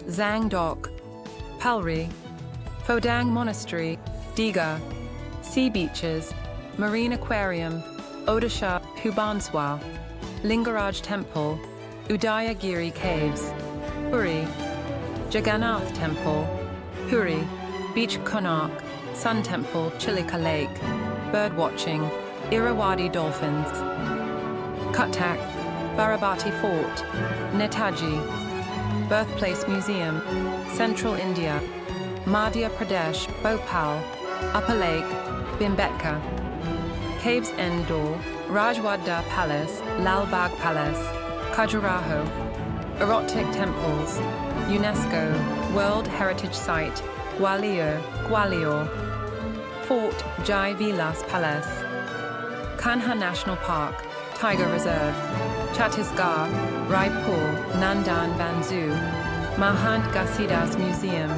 Zangdok, Palri, Phodang Monastery, Diga, sea beaches, marine aquarium, Odisha, Bhubaneswar, Lingaraj Temple, Udayagiri Caves, Puri, Jagannath Temple, Puri, Beach Konark, Sun Temple, Chilika Lake, birdwatching, Irrawaddy dolphins, Cuttack, Barabati Fort, Netaji, Birthplace Museum, Central India, Madhya Pradesh, Bhopal, Upper Lake, Bhimbetka, Caves Endor, Rajwadda Palace, Lal Bagh Palace, Khajuraho, Erotic Temples, UNESCO, World Heritage Site, Gwalior, Fort Jai Vilas Palace, Kanha National Park, Tiger Reserve, Chhattisgarh, Raipur, Nandan Banzu, Mahant Gasidas Museum,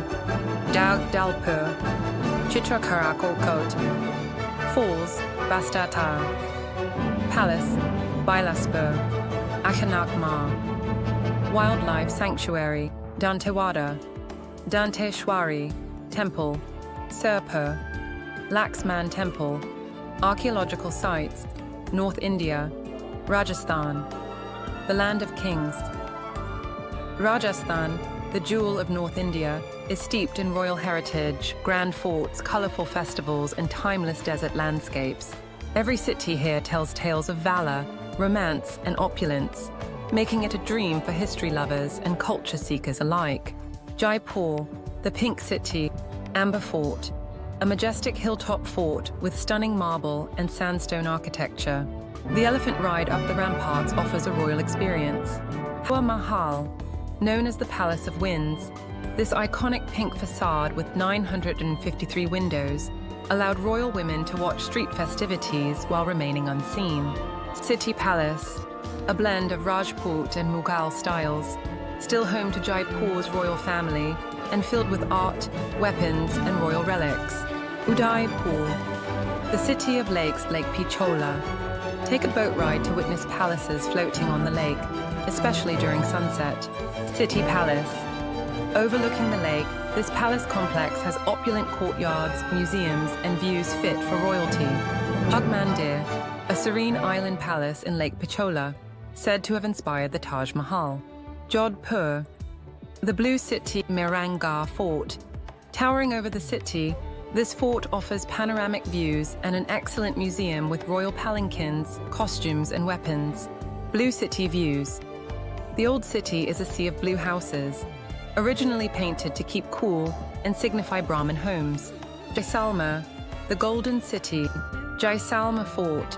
Dalpur, Chitrakarakot, Falls, Bastata, Palace, Bilaspur, Akhanakmar, Wildlife Sanctuary, Dantewada, Danteshwari, Temple, Sirpur, Laxman Temple, Archaeological Sites, North India, Rajasthan, the Land of Kings. Rajasthan, the jewel of North India, is steeped in royal heritage, grand forts, colorful festivals, and timeless desert landscapes. Every city here tells tales of valor, romance, and opulence, making it a dream for history lovers and culture seekers alike. Jaipur, the Pink City, Amber Fort, a majestic hilltop fort with stunning marble and sandstone architecture. The elephant ride up the ramparts offers a royal experience. Taj Mahal, known as the Palace of Winds, this iconic pink facade with 953 windows allowed royal women to watch street festivities while remaining unseen. City Palace, a blend of Rajput and Mughal styles, still home to Jaipur's royal family and filled with art, weapons, and royal relics. Udaipur, the city of lakes, Lake Pichola. Take a boat ride to witness palaces floating on the lake, especially during sunset. City Palace. Overlooking the lake, this palace complex has opulent courtyards, museums, and views fit for royalty. Mandir, a serene island palace in Lake Pichola, said to have inspired the Taj Mahal. Jodhpur, the Blue City Mirangar Fort. Towering over the city, this fort offers panoramic views and an excellent museum with royal palanquins, costumes, and weapons. Blue City Views. The old city is a sea of blue houses, originally painted to keep cool and signify Brahmin homes. Jaisalmer, the Golden City, Jaisalmer Fort,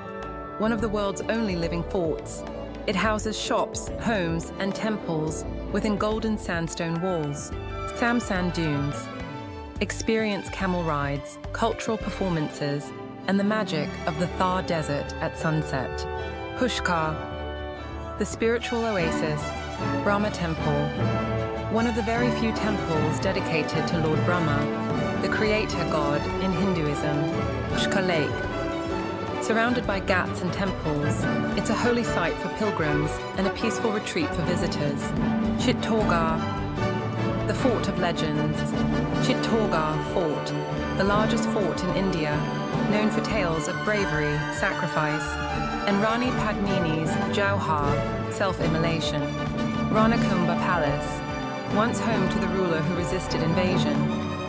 one of the world's only living forts. It houses shops, homes, and temples within golden sandstone walls. Samsan Dunes. Experience camel rides, cultural performances, and the magic of the Thar Desert at sunset. Pushkar, the spiritual oasis, Brahma Temple, one of the very few temples dedicated to Lord Brahma, the creator god in Hinduism. Pushkar Lake. Surrounded by ghats and temples, it's a holy site for pilgrims and a peaceful retreat for visitors. Chittorgarh, the Fort of Legends. Chittorgarh Fort, the largest fort in India, known for tales of bravery, sacrifice, and Rani Padmini's Jauhar, self-immolation. Ranakumbha Palace, once home to the ruler who resisted invasion.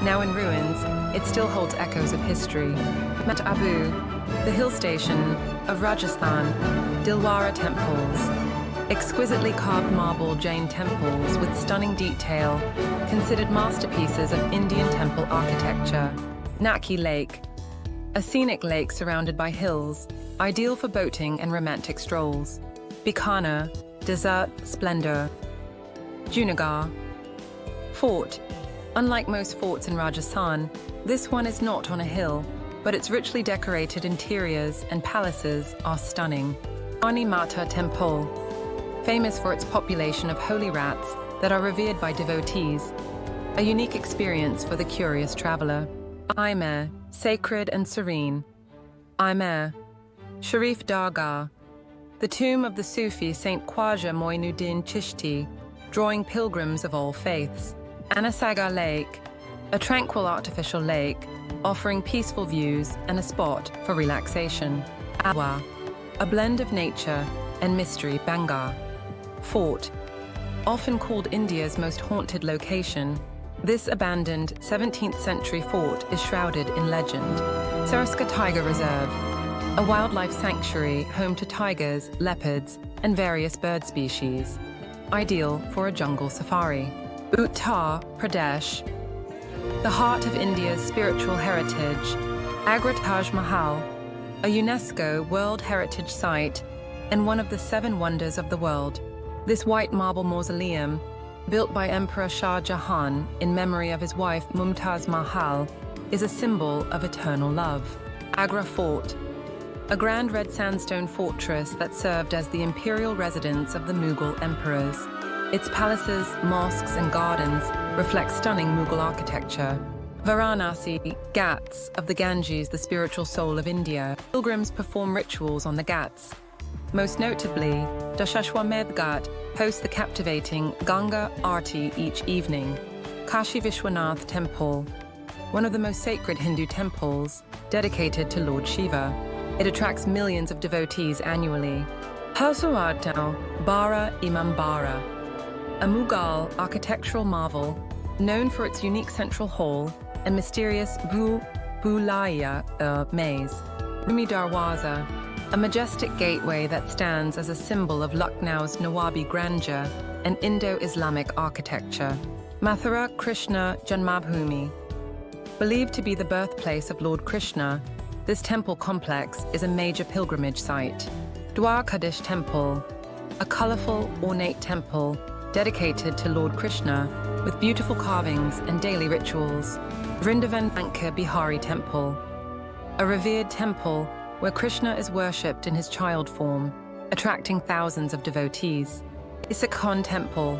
Now in ruins, it still holds echoes of history. Mount Abu, the hill station of Rajasthan. Dilwara Temples, exquisitely carved marble Jain temples with stunning detail, considered masterpieces of Indian temple architecture. Naki Lake, a scenic lake surrounded by hills, ideal for boating and romantic strolls. Bikaner, desert splendor. Junagadh Fort. Unlike most forts in Rajasthan, this one is not on a hill, but its richly decorated interiors and palaces are stunning. Ani Mata Temple, famous for its population of holy rats that are revered by devotees, a unique experience for the curious traveler. Aimer, sacred and serene. Aimer, Sharif Dargah, the tomb of the Sufi Saint Khwaja Moinuddin Chishti, drawing pilgrims of all faiths. Anasagar Lake, a tranquil artificial lake offering peaceful views and a spot for relaxation. Awa, a blend of nature and mystery. Banga Fort, often called India's most haunted location, this abandoned 17th century fort is shrouded in legend. Saraska Tiger Reserve, a wildlife sanctuary home to tigers, leopards, and various bird species, ideal for a jungle safari. Uttar Pradesh, the heart of India's spiritual heritage. Agra Taj Mahal, a UNESCO World Heritage Site and one of the 7 wonders of the world. This white marble mausoleum, built by Emperor Shah Jahan in memory of his wife Mumtaz Mahal, is a symbol of eternal love. Agra Fort, a grand red sandstone fortress that served as the imperial residence of the Mughal emperors. Its palaces, mosques, and gardens reflect stunning Mughal architecture. Varanasi, Ghats of the Ganges, the spiritual soul of India. Pilgrims perform rituals on the Ghats. Most notably, Dashashwamedh Ghat hosts the captivating Ganga Aarti each evening. Kashi Vishwanath Temple, one of the most sacred Hindu temples, dedicated to Lord Shiva. It attracts millions of devotees annually. Harsuadtau Bara Imambara, a Mughal architectural marvel known for its unique central hall and mysterious Bulaya maze. Rumi Darwaza, a majestic gateway that stands as a symbol of Lucknow's Nawabi grandeur and Indo-Islamic architecture. Mathura Krishna Janmabhoomi, believed to be the birthplace of Lord Krishna, this temple complex is a major pilgrimage site. Dwarkadish Temple, a colorful, ornate temple dedicated to Lord Krishna with beautiful carvings and daily rituals. Vrindavan Ankar Bihari Temple, a revered temple where Krishna is worshipped in his child form, attracting thousands of devotees. Isakon Temple,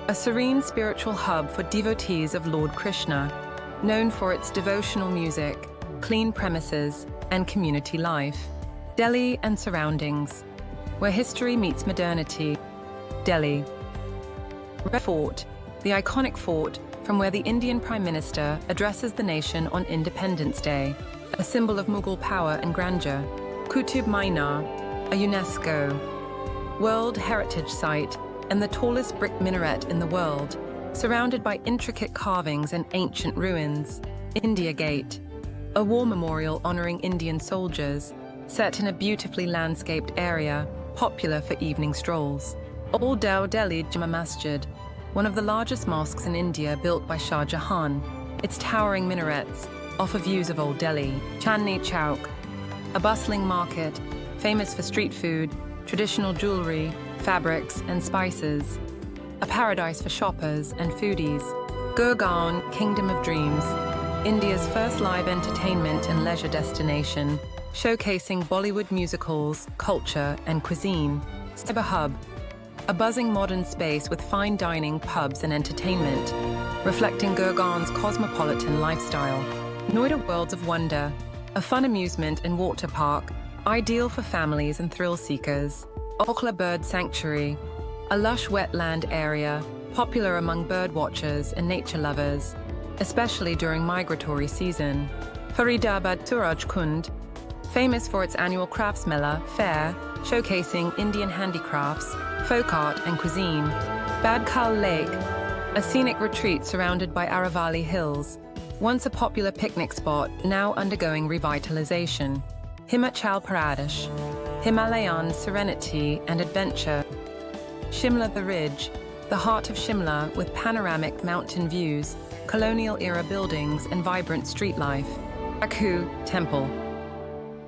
a serene spiritual hub for devotees of Lord Krishna, known for its devotional music, clean premises, and community life. Delhi and surroundings, where history meets modernity. Delhi. Red Fort, the iconic fort from where the Indian Prime Minister addresses the nation on Independence Day, a symbol of Mughal power and grandeur. Qutub Minar, a UNESCO World Heritage Site and the tallest brick minaret in the world, surrounded by intricate carvings and ancient ruins. India Gate, a war memorial honoring Indian soldiers, set in a beautifully landscaped area, popular for evening strolls. Old Delhi Jama Masjid, one of the largest mosques in India built by Shah Jahan. Its towering minarets offer views of Old Delhi. Chandni Chowk, a bustling market, famous for street food, traditional jewelry, fabrics, and spices. A paradise for shoppers and foodies. Gurgaon, Kingdom of Dreams, India's first live entertainment and leisure destination, showcasing Bollywood musicals, culture, and cuisine. Cyber Hub, a buzzing modern space with fine dining, pubs, and entertainment, reflecting Gurgaon's cosmopolitan lifestyle. Noida Worlds of Wonder, a fun amusement and water park, ideal for families and thrill seekers. Okhla Bird Sanctuary, a lush wetland area, popular among bird watchers and nature lovers, especially during migratory season. Faridabad Suraj Kund, famous for its annual crafts mela fair, showcasing Indian handicrafts, folk art, and cuisine. Badkal Lake, a scenic retreat surrounded by Aravalli Hills, once a popular picnic spot, now undergoing revitalization. Himachal Pradesh, Himalayan serenity and adventure. Shimla the Ridge, the heart of Shimla with panoramic mountain views, colonial-era buildings, and vibrant street life. Jakhu Temple.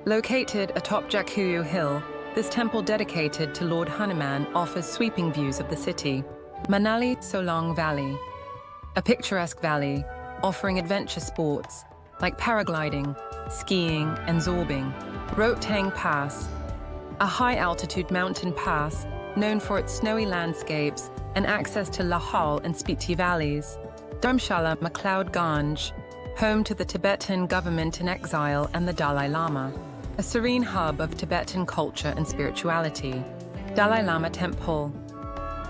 Located atop Jakhuyu Hill, this temple dedicated to Lord Hanuman offers sweeping views of the city. Manali Solong Valley, a picturesque valley offering adventure sports like paragliding, skiing, and zorbing. Rohtang Pass, a high-altitude mountain pass known for its snowy landscapes and access to Lahal and Spiti valleys. Dharamshala MacLeod Ganj, home to the Tibetan government in exile and the Dalai Lama, a serene hub of Tibetan culture and spirituality. Dalai Lama Temple,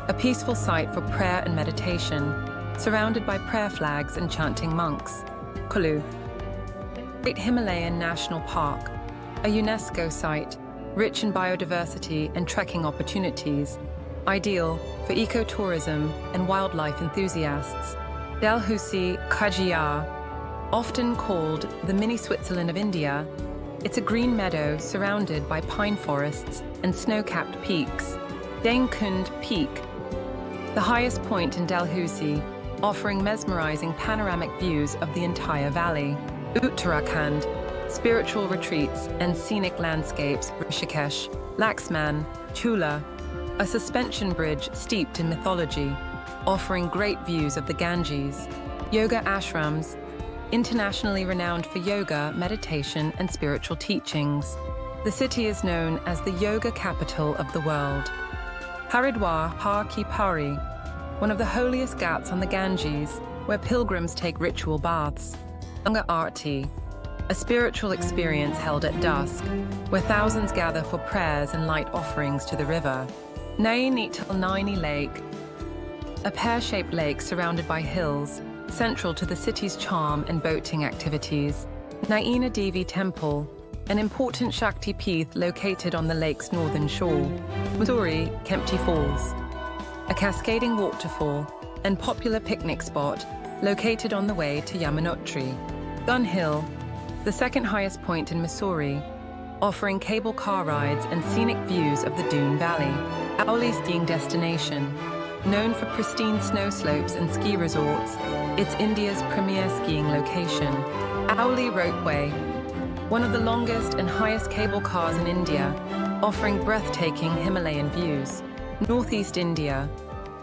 a peaceful site for prayer and meditation. surrounded by prayer flags and chanting monks. Kulu. Great Himalayan National Park, a UNESCO site, rich in biodiversity and trekking opportunities, ideal for ecotourism and wildlife enthusiasts. Dalhousie Kajiyar, often called the mini Switzerland of India, it's a green meadow surrounded by pine forests and snow-capped peaks. Dengkund Peak, the highest point in Dalhousie, offering mesmerizing panoramic views of the entire valley. Uttarakhand, spiritual retreats and scenic landscapes. Rishikesh, Laxman, Chula, a suspension bridge steeped in mythology, offering great views of the Ganges. Yoga ashrams, internationally renowned for yoga, meditation, and spiritual teachings. The city is known as the yoga capital of the world. Haridwar Har Ki Pari, one of the holiest ghats on the Ganges, where pilgrims take ritual baths. Ganga Aarti, a spiritual experience held at dusk, where thousands gather for prayers and light offerings to the river. Nainital Naini Lake, a pear-shaped lake surrounded by hills, central to the city's charm and boating activities. Naina Devi Temple, an important Shakti Peeth located on the lake's northern shore. Mussoorie Kempty Falls, a cascading waterfall and popular picnic spot located on the way to Yamunotri. Gun Hill, the second highest point in Mussoorie, offering cable car rides and scenic views of the Doon Valley. Auli skiing destination, known for pristine snow slopes and ski resorts, it's India's premier skiing location. Auli Ropeway, one of the longest and highest cable cars in India, offering breathtaking Himalayan views. Northeast India,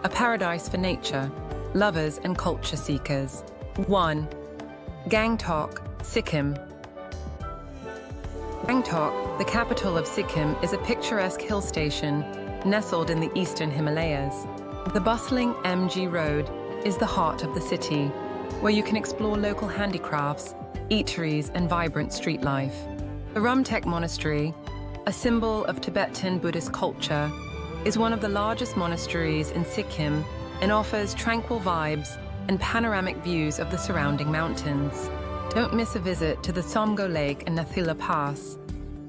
a paradise for nature, lovers and culture seekers. 1. Gangtok, Sikkim. Gangtok, the capital of Sikkim, is a picturesque hill station nestled in the eastern Himalayas. The bustling MG Road is the heart of the city, where you can explore local handicrafts, eateries, and vibrant street life. The Rumtek Monastery, a symbol of Tibetan Buddhist culture, is one of the largest monasteries in Sikkim and offers tranquil vibes and panoramic views of the surrounding mountains. Don't miss a visit to the Somgo Lake and Nathila Pass,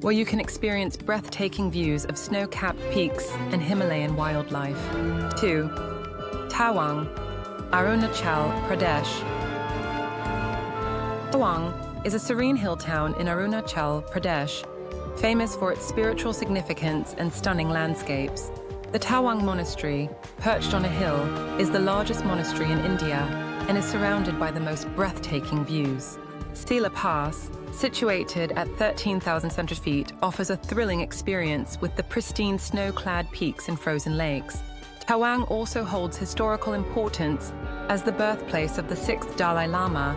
where you can experience breathtaking views of snow-capped peaks and Himalayan wildlife. 2. Tawang, Arunachal Pradesh. Tawang is a serene hill town in Arunachal Pradesh, famous for its spiritual significance and stunning landscapes. The Tawang Monastery, perched on a hill, is the largest monastery in India and is surrounded by the most breathtaking views. Sila Pass, situated at 13,700 feet, offers a thrilling experience with the pristine snow-clad peaks and frozen lakes. Tawang also holds historical importance as the birthplace of the 6th Dalai Lama,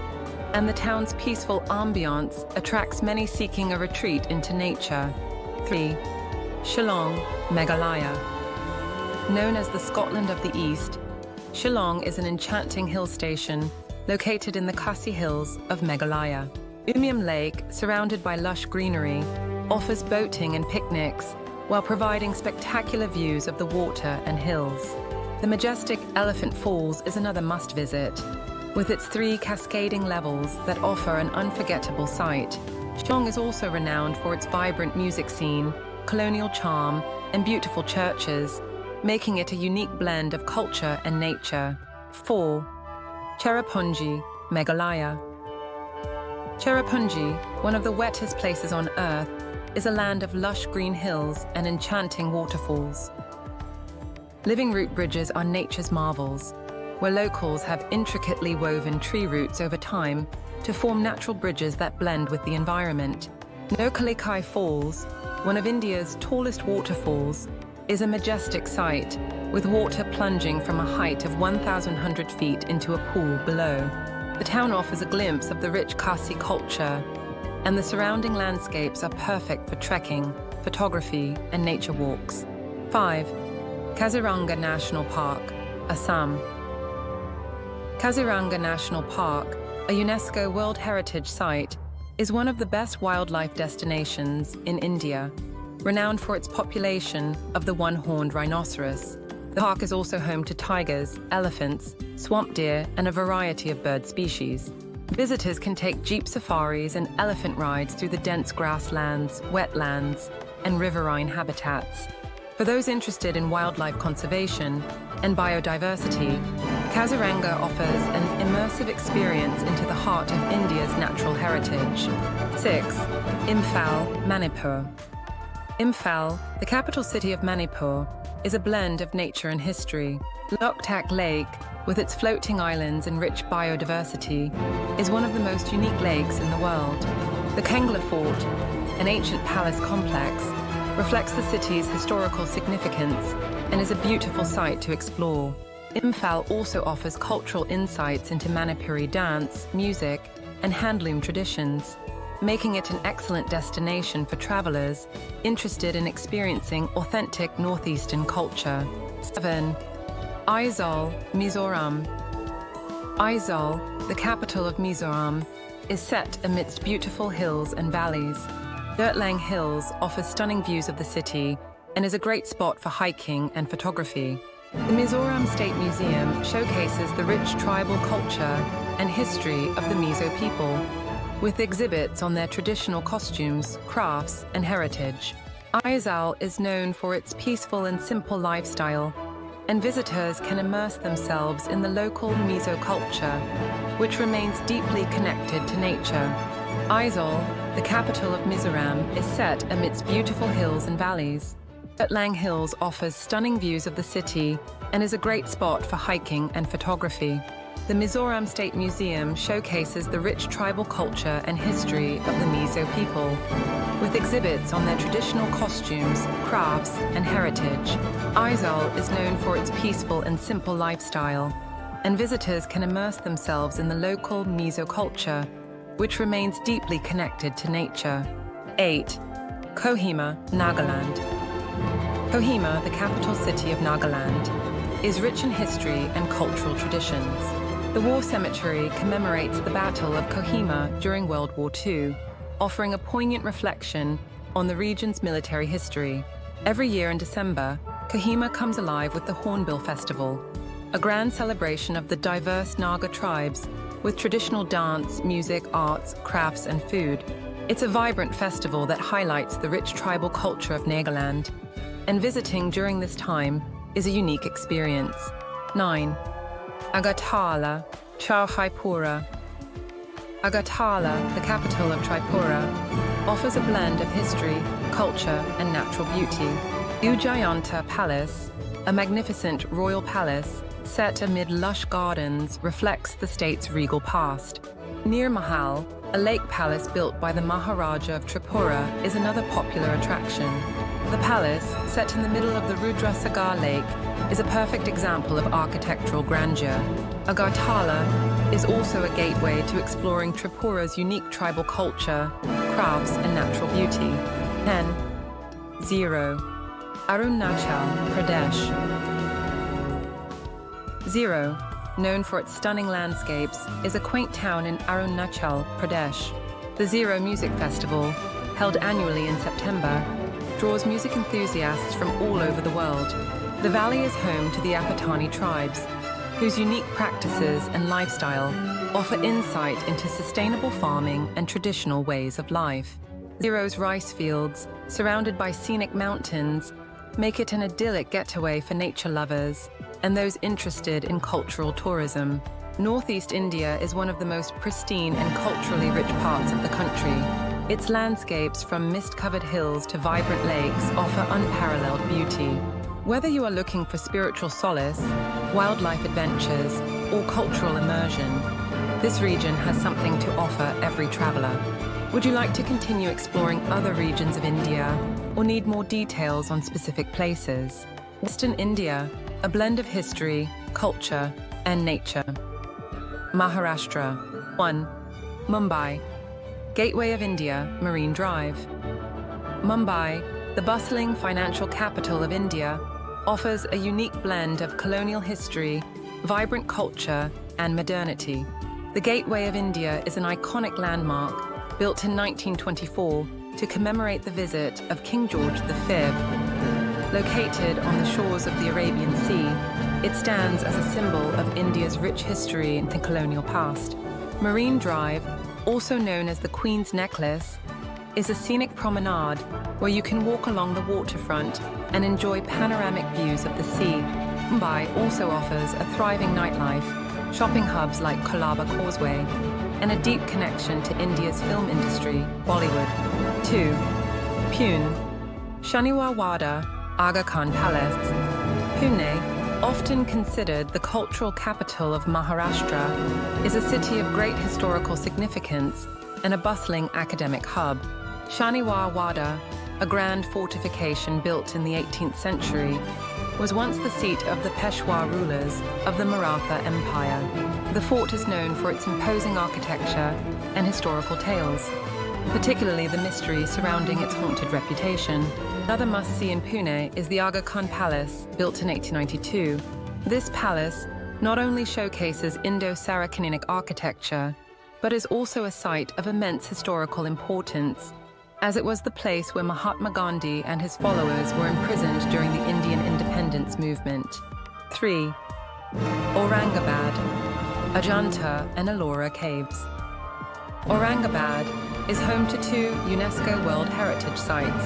and the town's peaceful ambiance attracts many seeking a retreat into nature. 3. Shillong, Meghalaya. Known as the Scotland of the East, Shillong is an enchanting hill station located in the Khasi Hills of Meghalaya. Umiam Lake, surrounded by lush greenery, offers boating and picnics while providing spectacular views of the water and hills. The majestic Elephant Falls is another must-visit, with its 3 cascading levels that offer an unforgettable sight. Shillong is also renowned for its vibrant music scene, colonial charm, and beautiful churches, making it a unique blend of culture and nature. 4. Cherrapunji, Meghalaya. Cherrapunji, one of the wettest places on Earth, is a land of lush green hills and enchanting waterfalls. Living root bridges are nature's marvels, where locals have intricately woven tree roots over time to form natural bridges that blend with the environment. Nokkalikai Falls, one of India's tallest waterfalls, is a majestic sight, with water plunging from a height of 1,100 feet into a pool below. The town offers a glimpse of the rich Khasi culture, and the surrounding landscapes are perfect for trekking, photography, and nature walks. 5. Kaziranga National Park, Assam. Kaziranga National Park, a UNESCO World Heritage Site, is one of the best wildlife destinations in India, renowned for its population of the one-horned rhinoceros. The park is also home to tigers, elephants, swamp deer, and a variety of bird species. Visitors can take jeep safaris and elephant rides through the dense grasslands, wetlands, and riverine habitats. For those interested in wildlife conservation and biodiversity, Kaziranga offers an immersive experience into the heart of India's natural heritage. 6. Imphal, Manipur. Imphal, the capital city of Manipur, is a blend of nature and history. Loktak Lake, with its floating islands and rich biodiversity, is one of the most unique lakes in the world. The Kengla Fort, an ancient palace complex, reflects the city's historical significance and is a beautiful sight to explore. Imphal also offers cultural insights into Manipuri dance, music, and handloom traditions, making it an excellent destination for travelers interested in experiencing authentic northeastern culture. 7. Aizawl, Mizoram. Aizawl, the capital of Mizoram, is set amidst beautiful hills and valleys. Dirtlang Hills offers stunning views of the city and is a great spot for hiking and photography. The Mizoram State Museum showcases the rich tribal culture and history of the Mizo people, with exhibits on their traditional costumes, crafts, and heritage. Aizawl is known for its peaceful and simple lifestyle, and visitors can immerse themselves in the local Mizo culture, which remains deeply connected to nature. Aizawl, the capital of Mizoram, is set amidst beautiful hills and valleys. Dirtlang Hills offers stunning views of the city and is a great spot for hiking and photography. The Mizoram State Museum showcases the rich tribal culture and history of the Mizo people, with exhibits on their traditional costumes, crafts, and heritage. Aizawl is known for its peaceful and simple lifestyle, and visitors can immerse themselves in the local Mizo culture, which remains deeply connected to nature. 8. Kohima, Nagaland. Kohima, the capital city of Nagaland, is rich in history and cultural traditions. The war cemetery commemorates the Battle of Kohima during World War II, offering a poignant reflection on the region's military history. Every year in December, Kohima comes alive with the Hornbill Festival, a grand celebration of the diverse Naga tribes with traditional dance, music, arts, crafts, and food. It's a vibrant festival that highlights the rich tribal culture of Nagaland, and visiting during this time is a unique experience. 9. Agartala, Tripura. Agartala, the capital of Tripura, offers a blend of history, culture, and natural beauty. Ujjayanta Palace, a magnificent royal palace set amid lush gardens, reflects the state's regal past. Nir Mahal, a lake palace built by the Maharaja of Tripura, is another popular attraction. The palace, set in the middle of the Rudrasagar Lake, is a perfect example of architectural grandeur. Agartala is also a gateway to exploring Tripura's unique tribal culture, crafts, and natural beauty. 10. 0. Arunachal Pradesh. Zero, known for its stunning landscapes, is a quaint town in Arunachal Pradesh. The Zero Music Festival, held annually in September, draws music enthusiasts from all over the world. The valley is home to the Apatani tribes, whose unique practices and lifestyle offer insight into sustainable farming and traditional ways of life. Zero's rice fields, surrounded by scenic mountains, make it an idyllic getaway for nature lovers and those interested in cultural tourism. Northeast India is one of the most pristine and culturally rich parts of the country. Its landscapes, from mist-covered hills to vibrant lakes, offer unparalleled beauty. Whether you are looking for spiritual solace, wildlife adventures, or cultural immersion, this region has something to offer every traveler. Would you like to continue exploring other regions of India, or need more details on specific places? Western India, a blend of history, culture, and nature. Maharashtra. 1. Mumbai, Gateway of India, Marine Drive. Mumbai, the bustling financial capital of India, offers a unique blend of colonial history, vibrant culture, and modernity. The Gateway of India is an iconic landmark built in 1924 to commemorate the visit of King George V. Located on the shores of the Arabian Sea, it stands as a symbol of India's rich history and colonial past. Marine Drive, also known as the Queen's Necklace, is a scenic promenade where you can walk along the waterfront and enjoy panoramic views of the sea. Mumbai also offers a thriving nightlife, shopping hubs like Colaba Causeway, and a deep connection to India's film industry, Bollywood. 2. Pune. Shaniwar Wada, Aga Khan Palace. Pune, often considered the cultural capital of Maharashtra, is a city of great historical significance and a bustling academic hub. Shaniwar Wada, a grand fortification built in the 18th century, was once the seat of the Peshwa rulers of the Maratha Empire. The fort is known for its imposing architecture and historical tales, particularly the mystery surrounding its haunted reputation. Another must-see in Pune is the Aga Khan Palace, built in 1892. This palace not only showcases Indo-Saracenic architecture, but is also a site of immense historical importance, as it was the place where Mahatma Gandhi and his followers were imprisoned during the Indian independence movement. 3. Aurangabad, Ajanta and Ellora Caves. Aurangabad is home to 2 UNESCO World Heritage Sites,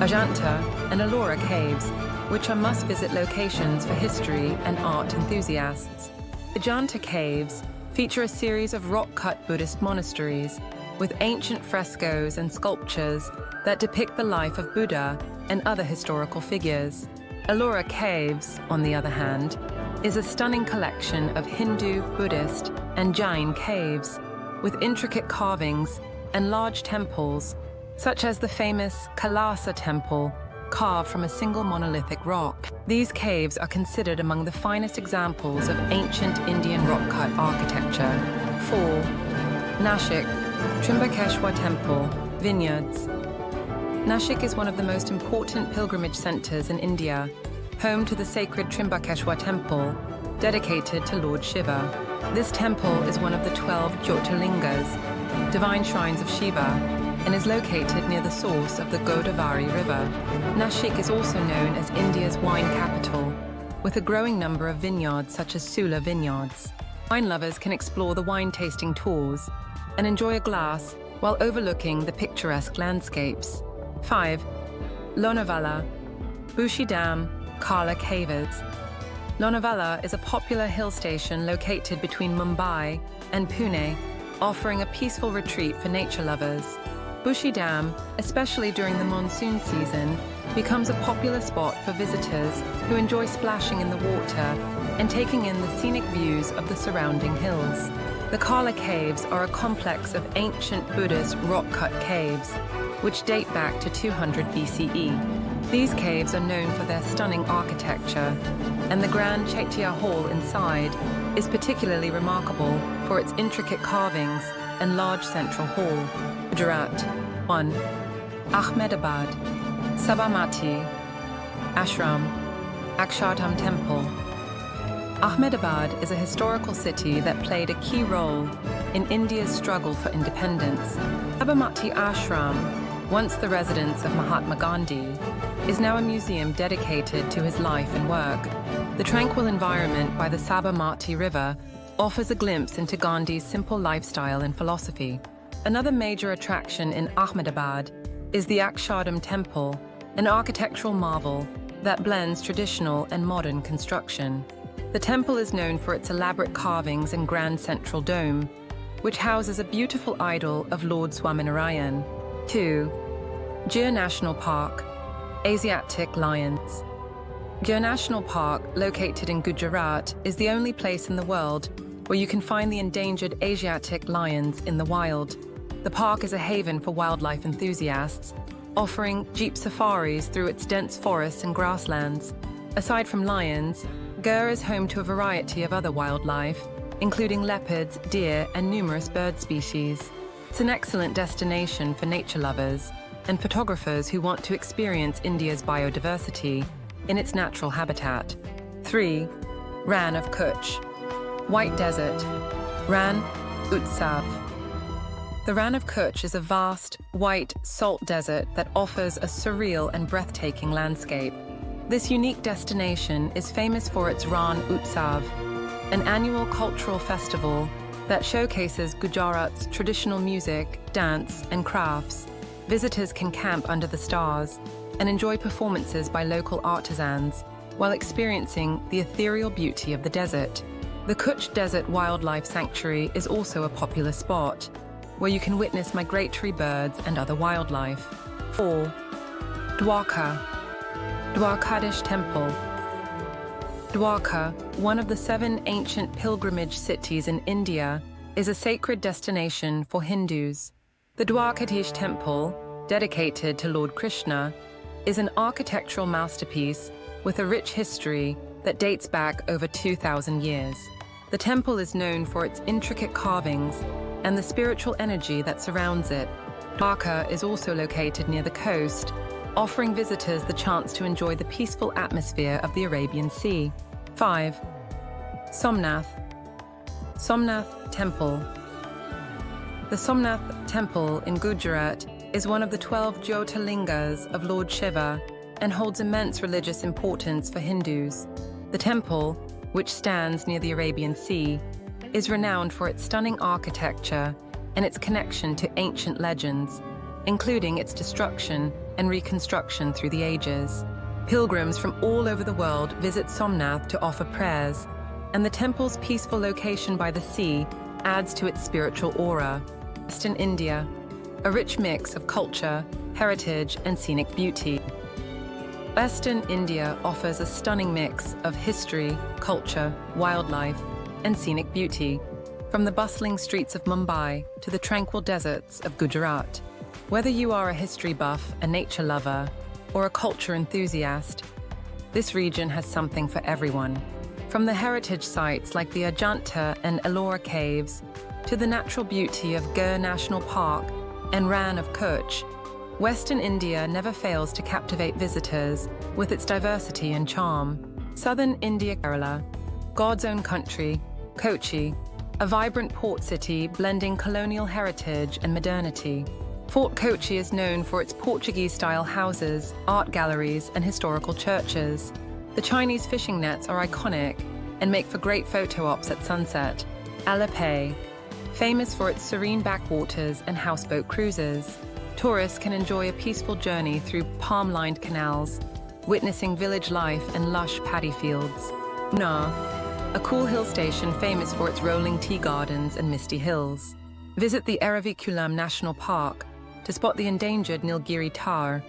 Ajanta and Ellora Caves, which are must-visit locations for history and art enthusiasts. Ajanta Caves feature a series of rock-cut Buddhist monasteries with ancient frescoes and sculptures that depict the life of Buddha and other historical figures. Ellora Caves, on the other hand, is a stunning collection of Hindu, Buddhist, and Jain caves with intricate carvings and large temples, such as the famous Kailasa Temple, carved from a single monolithic rock. These caves are considered among the finest examples of ancient Indian rock-cut architecture. 4. Nashik, Trimbakeshwar Temple, Vineyards. Nashik is one of the most important pilgrimage centers in India, home to the sacred Trimbakeshwar Temple, dedicated to Lord Shiva. This temple is one of the 12 Jyotirlingas, divine shrines of Shiva, and is located near the source of the Godavari River. Nashik is also known as India's wine capital, with a growing number of vineyards such as Sula Vineyards. Wine lovers can explore the wine-tasting tours and enjoy a glass while overlooking the picturesque landscapes. 5. Lonavala, Bushi Dam, Kala Caves. Lonavala is a popular hill station located between Mumbai and Pune, offering a peaceful retreat for nature lovers. Bushi Dam, especially during the monsoon season, becomes a popular spot for visitors who enjoy splashing in the water and taking in the scenic views of the surrounding hills. The Kala Caves are a complex of ancient Buddhist rock-cut caves, which date back to 200 BCE. These caves are known for their stunning architecture, and the Grand Chaitya Hall inside is particularly remarkable for its intricate carvings and large central hall. Gujarat. 1. Ahmedabad, Sabarmati, Ashram, Akshardham Temple. Ahmedabad is a historical city that played a key role in India's struggle for independence. Sabarmati Ashram, once the residence of Mahatma Gandhi, is now a museum dedicated to his life and work. The tranquil environment by the Sabarmati River offers a glimpse into Gandhi's simple lifestyle and philosophy. Another major attraction in Ahmedabad is the Akshardham Temple, an architectural marvel that blends traditional and modern construction. The temple is known for its elaborate carvings and grand central dome, which houses a beautiful idol of Lord Swaminarayan. 2. Gir National Park, Asiatic Lions. Gir National Park, located in Gujarat, is the only place in the world where you can find the endangered Asiatic lions in the wild. The park is a haven for wildlife enthusiasts, offering jeep safaris through its dense forests and grasslands. Aside from lions, Gir is home to a variety of other wildlife, including leopards, deer, and numerous bird species. It's an excellent destination for nature lovers and photographers who want to experience India's biodiversity in its natural habitat. 3. Rann of Kutch, White Desert, Rann Utsav. The Rann of Kutch is a vast, white, salt desert that offers a surreal and breathtaking landscape. This unique destination is famous for its Ran Utsav, an annual cultural festival that showcases Gujarat's traditional music, dance, and crafts. Visitors can camp under the stars and enjoy performances by local artisans while experiencing the ethereal beauty of the desert. The Kutch Desert Wildlife Sanctuary is also a popular spot, where you can witness migratory birds and other wildlife. 4. Dwarka, Dwarkadish Temple. Dwarka, one of the 7 ancient pilgrimage cities in India, is a sacred destination for Hindus. The Dwarkadish Temple, dedicated to Lord Krishna, is an architectural masterpiece with a rich history that dates back over 2,000 years. The temple is known for its intricate carvings and the spiritual energy that surrounds it. Dwarka is also located near the coast, offering visitors the chance to enjoy the peaceful atmosphere of the Arabian Sea. 5. Somnath, Somnath Temple. The Somnath Temple in Gujarat is one of the 12 Jyotirlingas of Lord Shiva and holds immense religious importance for Hindus. The temple, which stands near the Arabian Sea, is renowned for its stunning architecture and its connection to ancient legends, including its destruction and reconstruction through the ages. Pilgrims from all over the world visit Somnath to offer prayers, and the temple's peaceful location by the sea adds to its spiritual aura. Western India, a rich mix of culture, heritage, and scenic beauty. Western India offers a stunning mix of history, culture, wildlife, and scenic beauty, from the bustling streets of Mumbai to the tranquil deserts of Gujarat. Whether you are a history buff, a nature lover, or a culture enthusiast, this region has something for everyone. From the heritage sites like the Ajanta and Ellora caves to the natural beauty of Gir National Park and Rann of Kutch, Western India never fails to captivate visitors with its diversity and charm. Southern India, Kerala, God's own country, Kochi, a vibrant port city blending colonial heritage and modernity. Fort Kochi is known for its Portuguese-style houses, art galleries, and historical churches. The Chinese fishing nets are iconic and make for great photo ops at sunset. Alapay, famous for its serene backwaters and houseboat cruises. Tourists can enjoy a peaceful journey through palm-lined canals, witnessing village life and lush paddy fields. Munnar, a cool hill station famous for its rolling tea gardens and misty hills. Visit the Eravikulam National Park to spot the endangered Nilgiri Tar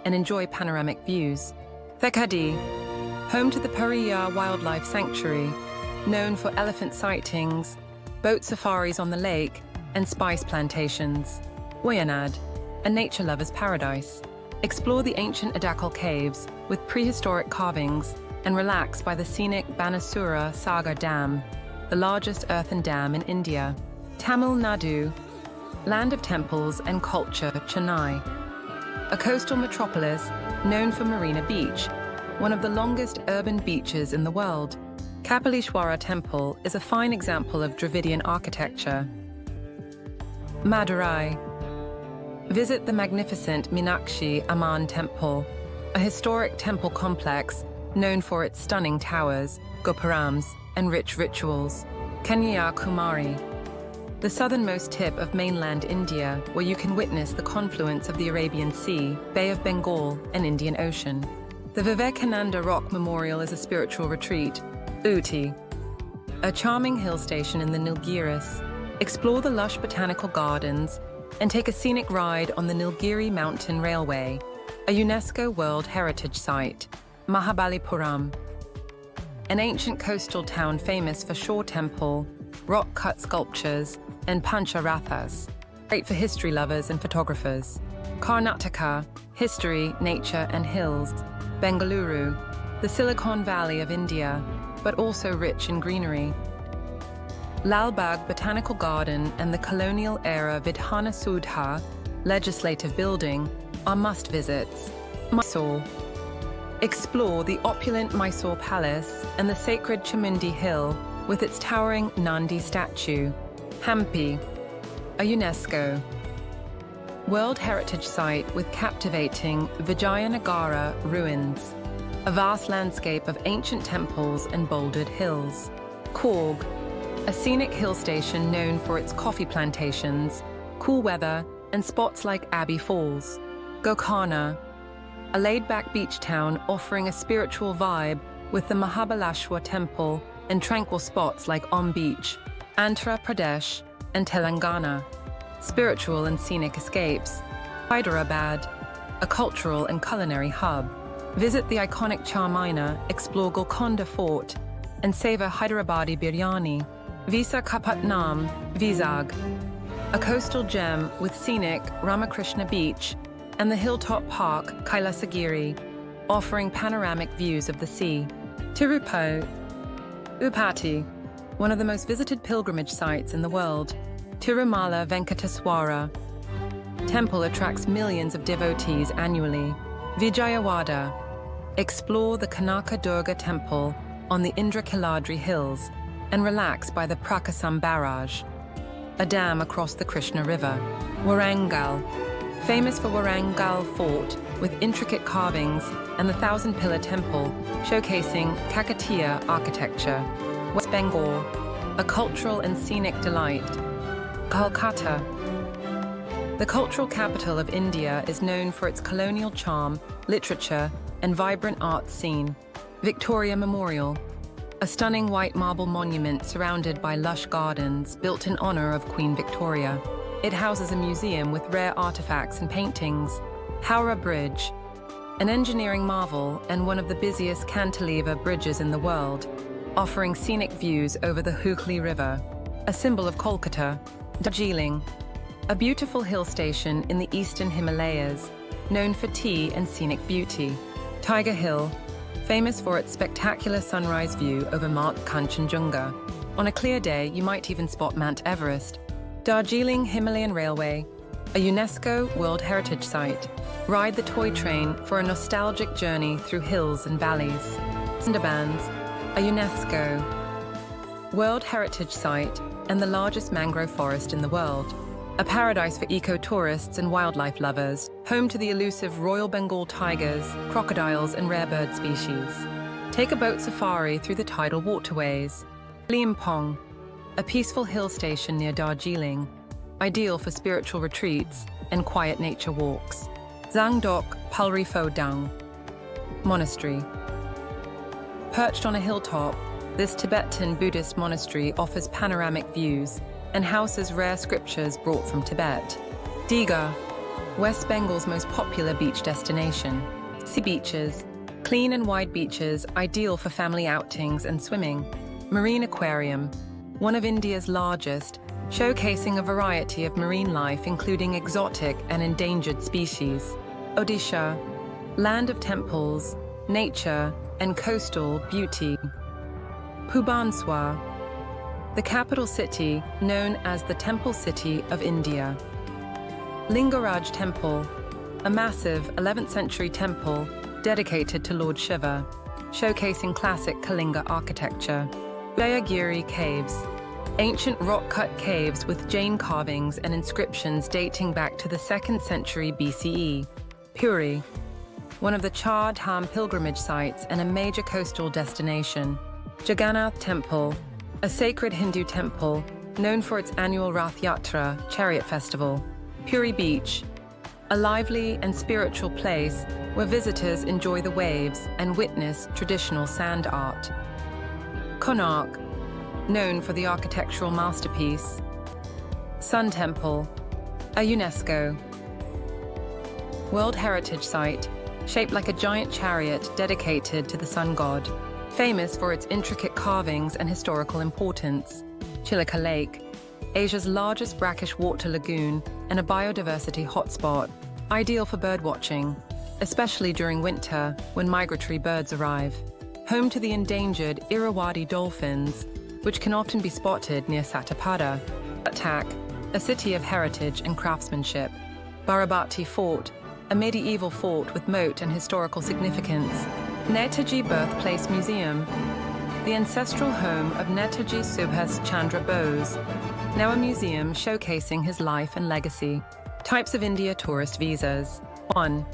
and enjoy panoramic views. Thekadi, home to the Periyar Wildlife Sanctuary, known for elephant sightings, boat safaris on the lake, and spice plantations. Wayanad, a nature lover's paradise. Explore the ancient Adakal caves with prehistoric carvings and relax by the scenic Banasura Sagar Dam, the largest earthen dam in India. Tamil Nadu, land of temples and culture, Chennai, a coastal metropolis known for Marina Beach, one of the longest urban beaches in the world. Kapalishwara Temple is a fine example of Dravidian architecture. Madurai, visit the magnificent Meenakshi Amman Temple, a historic temple complex known for its stunning towers, gopurams, and rich rituals. Kanyakumari, the southernmost tip of mainland India, where you can witness the confluence of the Arabian Sea, Bay of Bengal, and Indian Ocean. The Vivekananda Rock Memorial is a spiritual retreat. Ooty, a charming hill station in the Nilgiris. Explore the lush botanical gardens and take a scenic ride on the Nilgiri Mountain Railway, a UNESCO World Heritage Site. Mahabalipuram, an ancient coastal town famous for shore temple, rock-cut sculptures, and pancharathas, great for history lovers and photographers. Karnataka, history, nature, and hills. Bengaluru, the Silicon Valley of India, but also rich in greenery. Lalbagh Botanical Garden and the colonial-era Vidhana Sudha legislative building are must-visits. Mysore. Explore the opulent Mysore Palace and the sacred Chamundi Hill with its towering Nandi statue. Hampi, a UNESCO World Heritage Site with captivating Vijayanagara ruins. a vast landscape of ancient temples and bouldered hills. Coorg, a scenic hill station known for its coffee plantations, cool weather, and spots like Abbey Falls. Gokarna, a laid-back beach town offering a spiritual vibe with the Mahabaleshwar Temple and tranquil spots like On Beach, Andhra Pradesh, and Telangana. Spiritual and scenic escapes. Hyderabad, a cultural and culinary hub. Visit the iconic Charminar, explore Golconda Fort, and savor Hyderabadi biryani. Visakhapatnam, Vizag, a coastal gem with scenic Ramakrishna Beach and the hilltop park Kailasagiri, offering panoramic views of the sea. Tirupati, Upati, one of the most visited pilgrimage sites in the world. Tirumala Venkateswara temple attracts millions of devotees annually. Vijayawada, explore the Kanaka Durga temple on the Indrakiladri hills and relax by the Prakasam barrage, a dam across the Krishna River. Warangal, famous for Warangal Fort with intricate carvings and the thousand-pillar temple showcasing Kakatiya architecture. West Bengal, a cultural and scenic delight. Kolkata, the cultural capital of India, is known for its colonial charm, literature, and vibrant art scene. Victoria Memorial, a stunning white marble monument surrounded by lush gardens built in honor of Queen Victoria. It houses a museum with rare artifacts and paintings. Howrah Bridge, an engineering marvel and one of the busiest cantilever bridges in the world, offering scenic views over the Hooghly River. A symbol of Kolkata. Darjeeling, a beautiful hill station in the eastern Himalayas, known for tea and scenic beauty. Tiger Hill, famous for its spectacular sunrise view over Mount Kanchenjunga. On a clear day, you might even spot Mount Everest. Darjeeling Himalayan Railway, a UNESCO World Heritage Site. Ride the toy train for a nostalgic journey through hills and valleys. Sundarbans, a UNESCO World Heritage Site and the largest mangrove forest in the world. A paradise for eco-tourists and wildlife lovers, home to the elusive Royal Bengal tigers, crocodiles, and rare bird species. Take a boat safari through the tidal waterways. Limpong, a peaceful hill station near Darjeeling, ideal for spiritual retreats and quiet nature walks. Zangdok Palri Pho Dang Monastery. Perched on a hilltop, this Tibetan Buddhist monastery offers panoramic views and houses rare scriptures brought from Tibet. Digha, West Bengal's most popular beach destination. Sea beaches, clean and wide beaches ideal for family outings and swimming. Marine Aquarium, one of India's largest, showcasing a variety of marine life including exotic and endangered species. Odisha, land of temples, nature, and coastal beauty. Bhubaneswar, the capital city known as the Temple City of India. Lingaraj Temple, a massive 11th century temple dedicated to Lord Shiva, showcasing classic Kalinga architecture. Udayagiri Caves, ancient rock-cut caves with Jain carvings and inscriptions dating back to the 2nd century BCE. Puri, one of the Char Dham pilgrimage sites and a major coastal destination. Jagannath Temple, a sacred Hindu temple known for its annual Rath Yatra chariot festival. Puri Beach, a lively and spiritual place where visitors enjoy the waves and witness traditional sand art. Konark, known for the architectural masterpiece. Sun Temple, a UNESCO World Heritage Site, shaped like a giant chariot dedicated to the sun god, famous for its intricate carvings and historical importance. Chilika Lake, Asia's largest brackish water lagoon and a biodiversity hotspot, ideal for birdwatching, especially during winter when migratory birds arrive. Home to the endangered Irrawaddy dolphins, which can often be spotted near Satapada. Attak, a city of heritage and craftsmanship. Barabati Fort, a medieval fort with moat and historical significance. Netaji Birthplace Museum, the ancestral home of Netaji Subhas Chandra Bose, now a museum showcasing his life and legacy. Types of India tourist visas. 1.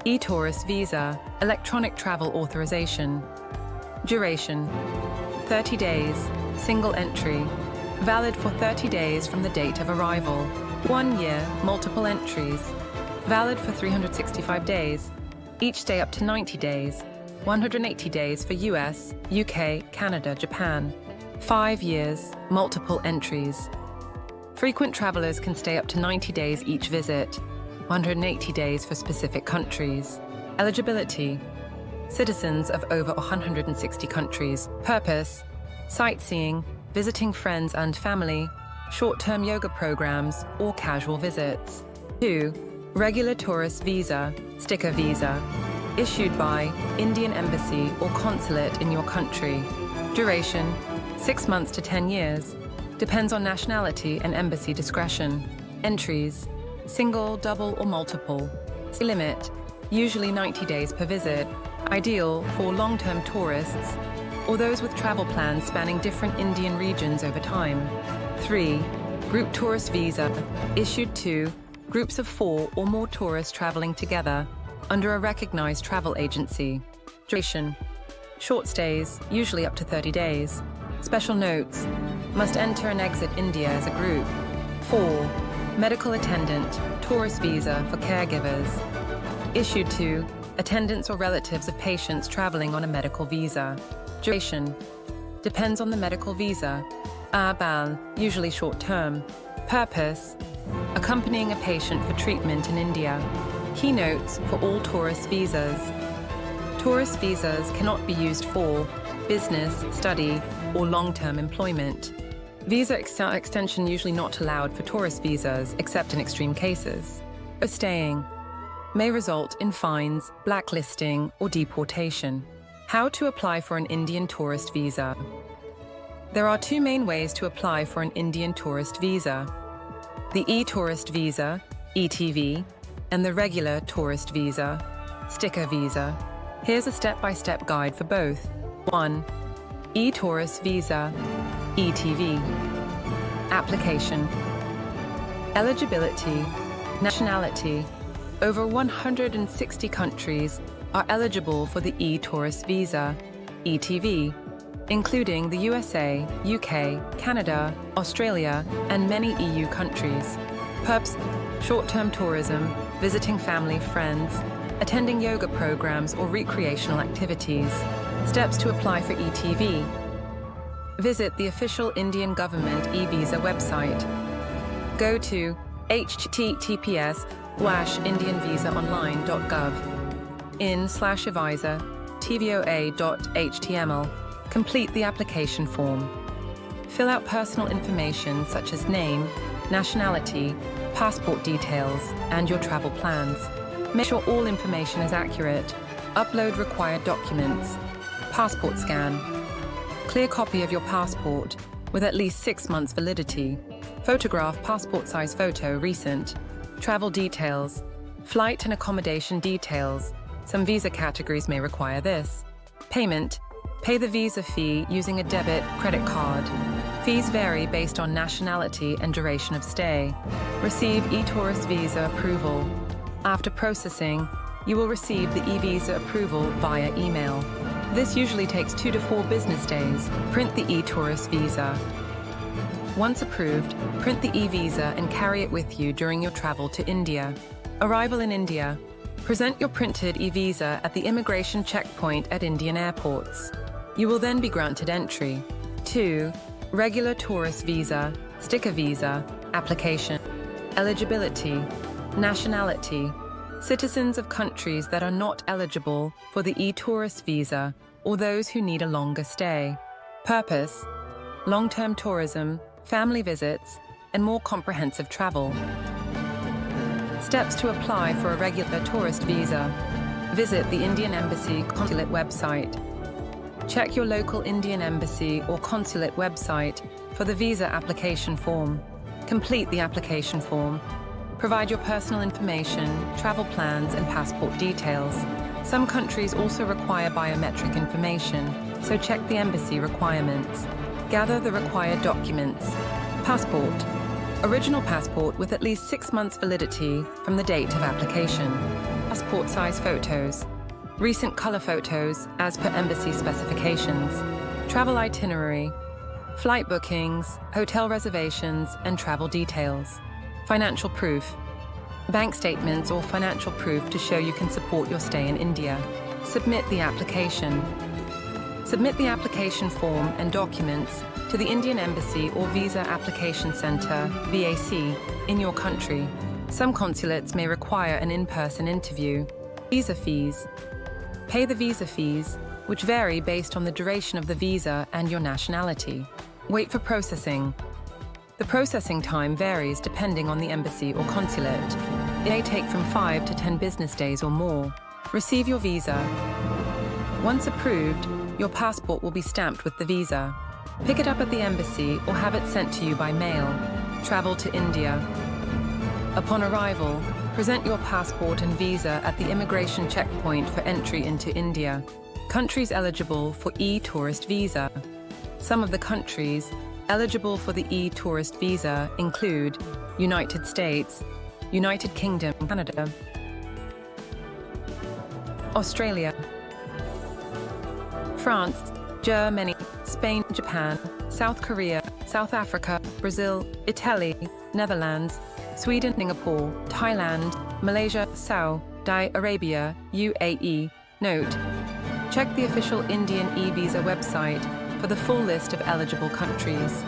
E-tourist visa, electronic travel authorization. Duration: 30 days, single entry, valid for 30 days from the date of arrival. 1 year, multiple entries, valid for 365 days, each stay up to 90 days, 180 days for US, UK, Canada, Japan. 5 years, multiple entries. Frequent travelers can stay up to 90 days each visit, 180 days for specific countries. Eligibility: citizens of over 160 countries. Purpose: sightseeing, visiting friends and family, short-term yoga programs, or casual visits. 2. Regular tourist visa, sticker visa, issued by Indian Embassy or consulate in your country. Duration: 6 months to 10 years. Depends on nationality and embassy discretion. Entries: single, double, or multiple. Limit: usually 90 days per visit. Ideal for long-term tourists or those with travel plans spanning different Indian regions over time. 3. Group tourist visa, issued to groups of 4 or more tourists traveling together under a recognized travel agency. Duration: short stays, usually up to 30 days. Special notes: must enter and exit India as a group. 4. Medical attendant, tourist visa for caregivers, issued to attendants or relatives of patients traveling on a medical visa. Duration: depends on the medical visa. Bal, usually short-term. Purpose: accompanying a patient for treatment in India. Keynotes for all tourist visas. Tourist visas cannot be used for business, study, or long-term employment. Visa extension usually not allowed for tourist visas except in extreme cases. Staying may result in fines, blacklisting, or deportation. How to apply for an Indian tourist visa. There are 2 main ways to apply for an Indian tourist visa: the e-tourist visa, ETV, and the regular tourist visa, sticker visa. Here's a step-by-step guide for both. 1. E-tourist visa, ETV. Application. Eligibility. Nationality. Over 160 countries are eligible for the e-tourist visa, ETV, including the USA, UK, Canada, Australia, and many EU countries. Purpose: short-term tourism, visiting family, friends, attending yoga programs or recreational activities. Steps to apply for ETV. Visit the official Indian government e-visa website. Go to https://indianvisaonline.gov. in/advisor tvoa.html. Complete the application form. Fill out personal information such as name, nationality, passport details, and your travel plans. Make sure all information is accurate. Upload required documents. Passport scan. Clear copy of your passport with at least 6 months validity. Photograph passport size photo recent. Travel details. Flight and accommodation details. Some visa categories may require this. Payment. Pay the visa fee using a debit, credit card. Fees vary based on nationality and duration of stay. Receive e-tourist visa approval. After processing, you will receive the e-visa approval via email. This usually takes 2 to 4 business days. Print the e-tourist visa. Once approved, print the e-visa and carry it with you during your travel to India. Arrival in India. Present your printed e-visa at the immigration checkpoint at Indian airports. You will then be granted entry. 2. Regular tourist visa, sticker visa, application. Eligibility. Nationality. Citizens of countries that are not eligible for the e-tourist visa or those who need a longer stay. Purpose: long-term tourism, family visits, and more comprehensive travel. Steps to apply for a regular tourist visa. Visit the Indian Embassy Consulate website. Check your local Indian Embassy or Consulate website for the visa application form. Complete the application form. Provide your personal information, travel plans, and passport details. Some countries also require biometric information, so check the embassy requirements. Gather the required documents. Passport. Original passport with at least 6 months validity from the date of application. passport size photos, recent color photos as per embassy specifications, travel itinerary, flight bookings, hotel reservations, and travel details. Financial proof, bank statements or financial proof to show you can support your stay in India. Submit the application. Submit the application form and documents to the Indian Embassy or Visa Application Centre, VAC, in your country. Some consulates may require an in-person interview. Visa fees. Pay the visa fees, which vary based on the duration of the visa and your nationality. Wait for processing. The processing time varies depending on the embassy or consulate. It may take from 5 to 10 business days or more. Receive your visa. Once approved, your passport will be stamped with the visa. Pick it up at the embassy or have it sent to you by mail. Travel to India. Upon arrival, present your passport and visa at the immigration checkpoint for entry into India. Countries eligible for e-tourist visa. Some of the countries eligible for the e-tourist visa include United States, United Kingdom, Canada, Australia, France, Germany, Spain, Japan, South Korea, South Africa, Brazil, Italy, Netherlands, Sweden, Singapore, Thailand, Malaysia, Saudi Arabia, UAE. Note: check the official Indian e-visa website for the full list of eligible countries.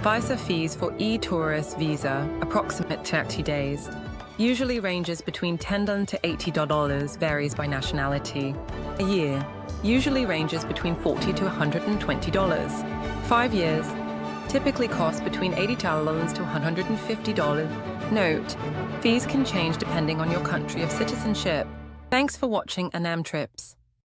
Visa fees for e-tourist visa, approximate 30 days. Usually ranges between $10 to $80, varies by nationality. A year usually ranges between $40 to $120. 5 years typically cost between $80 to $150. Note: fees can change depending on your country of citizenship. Thanks for watching Anam Trips.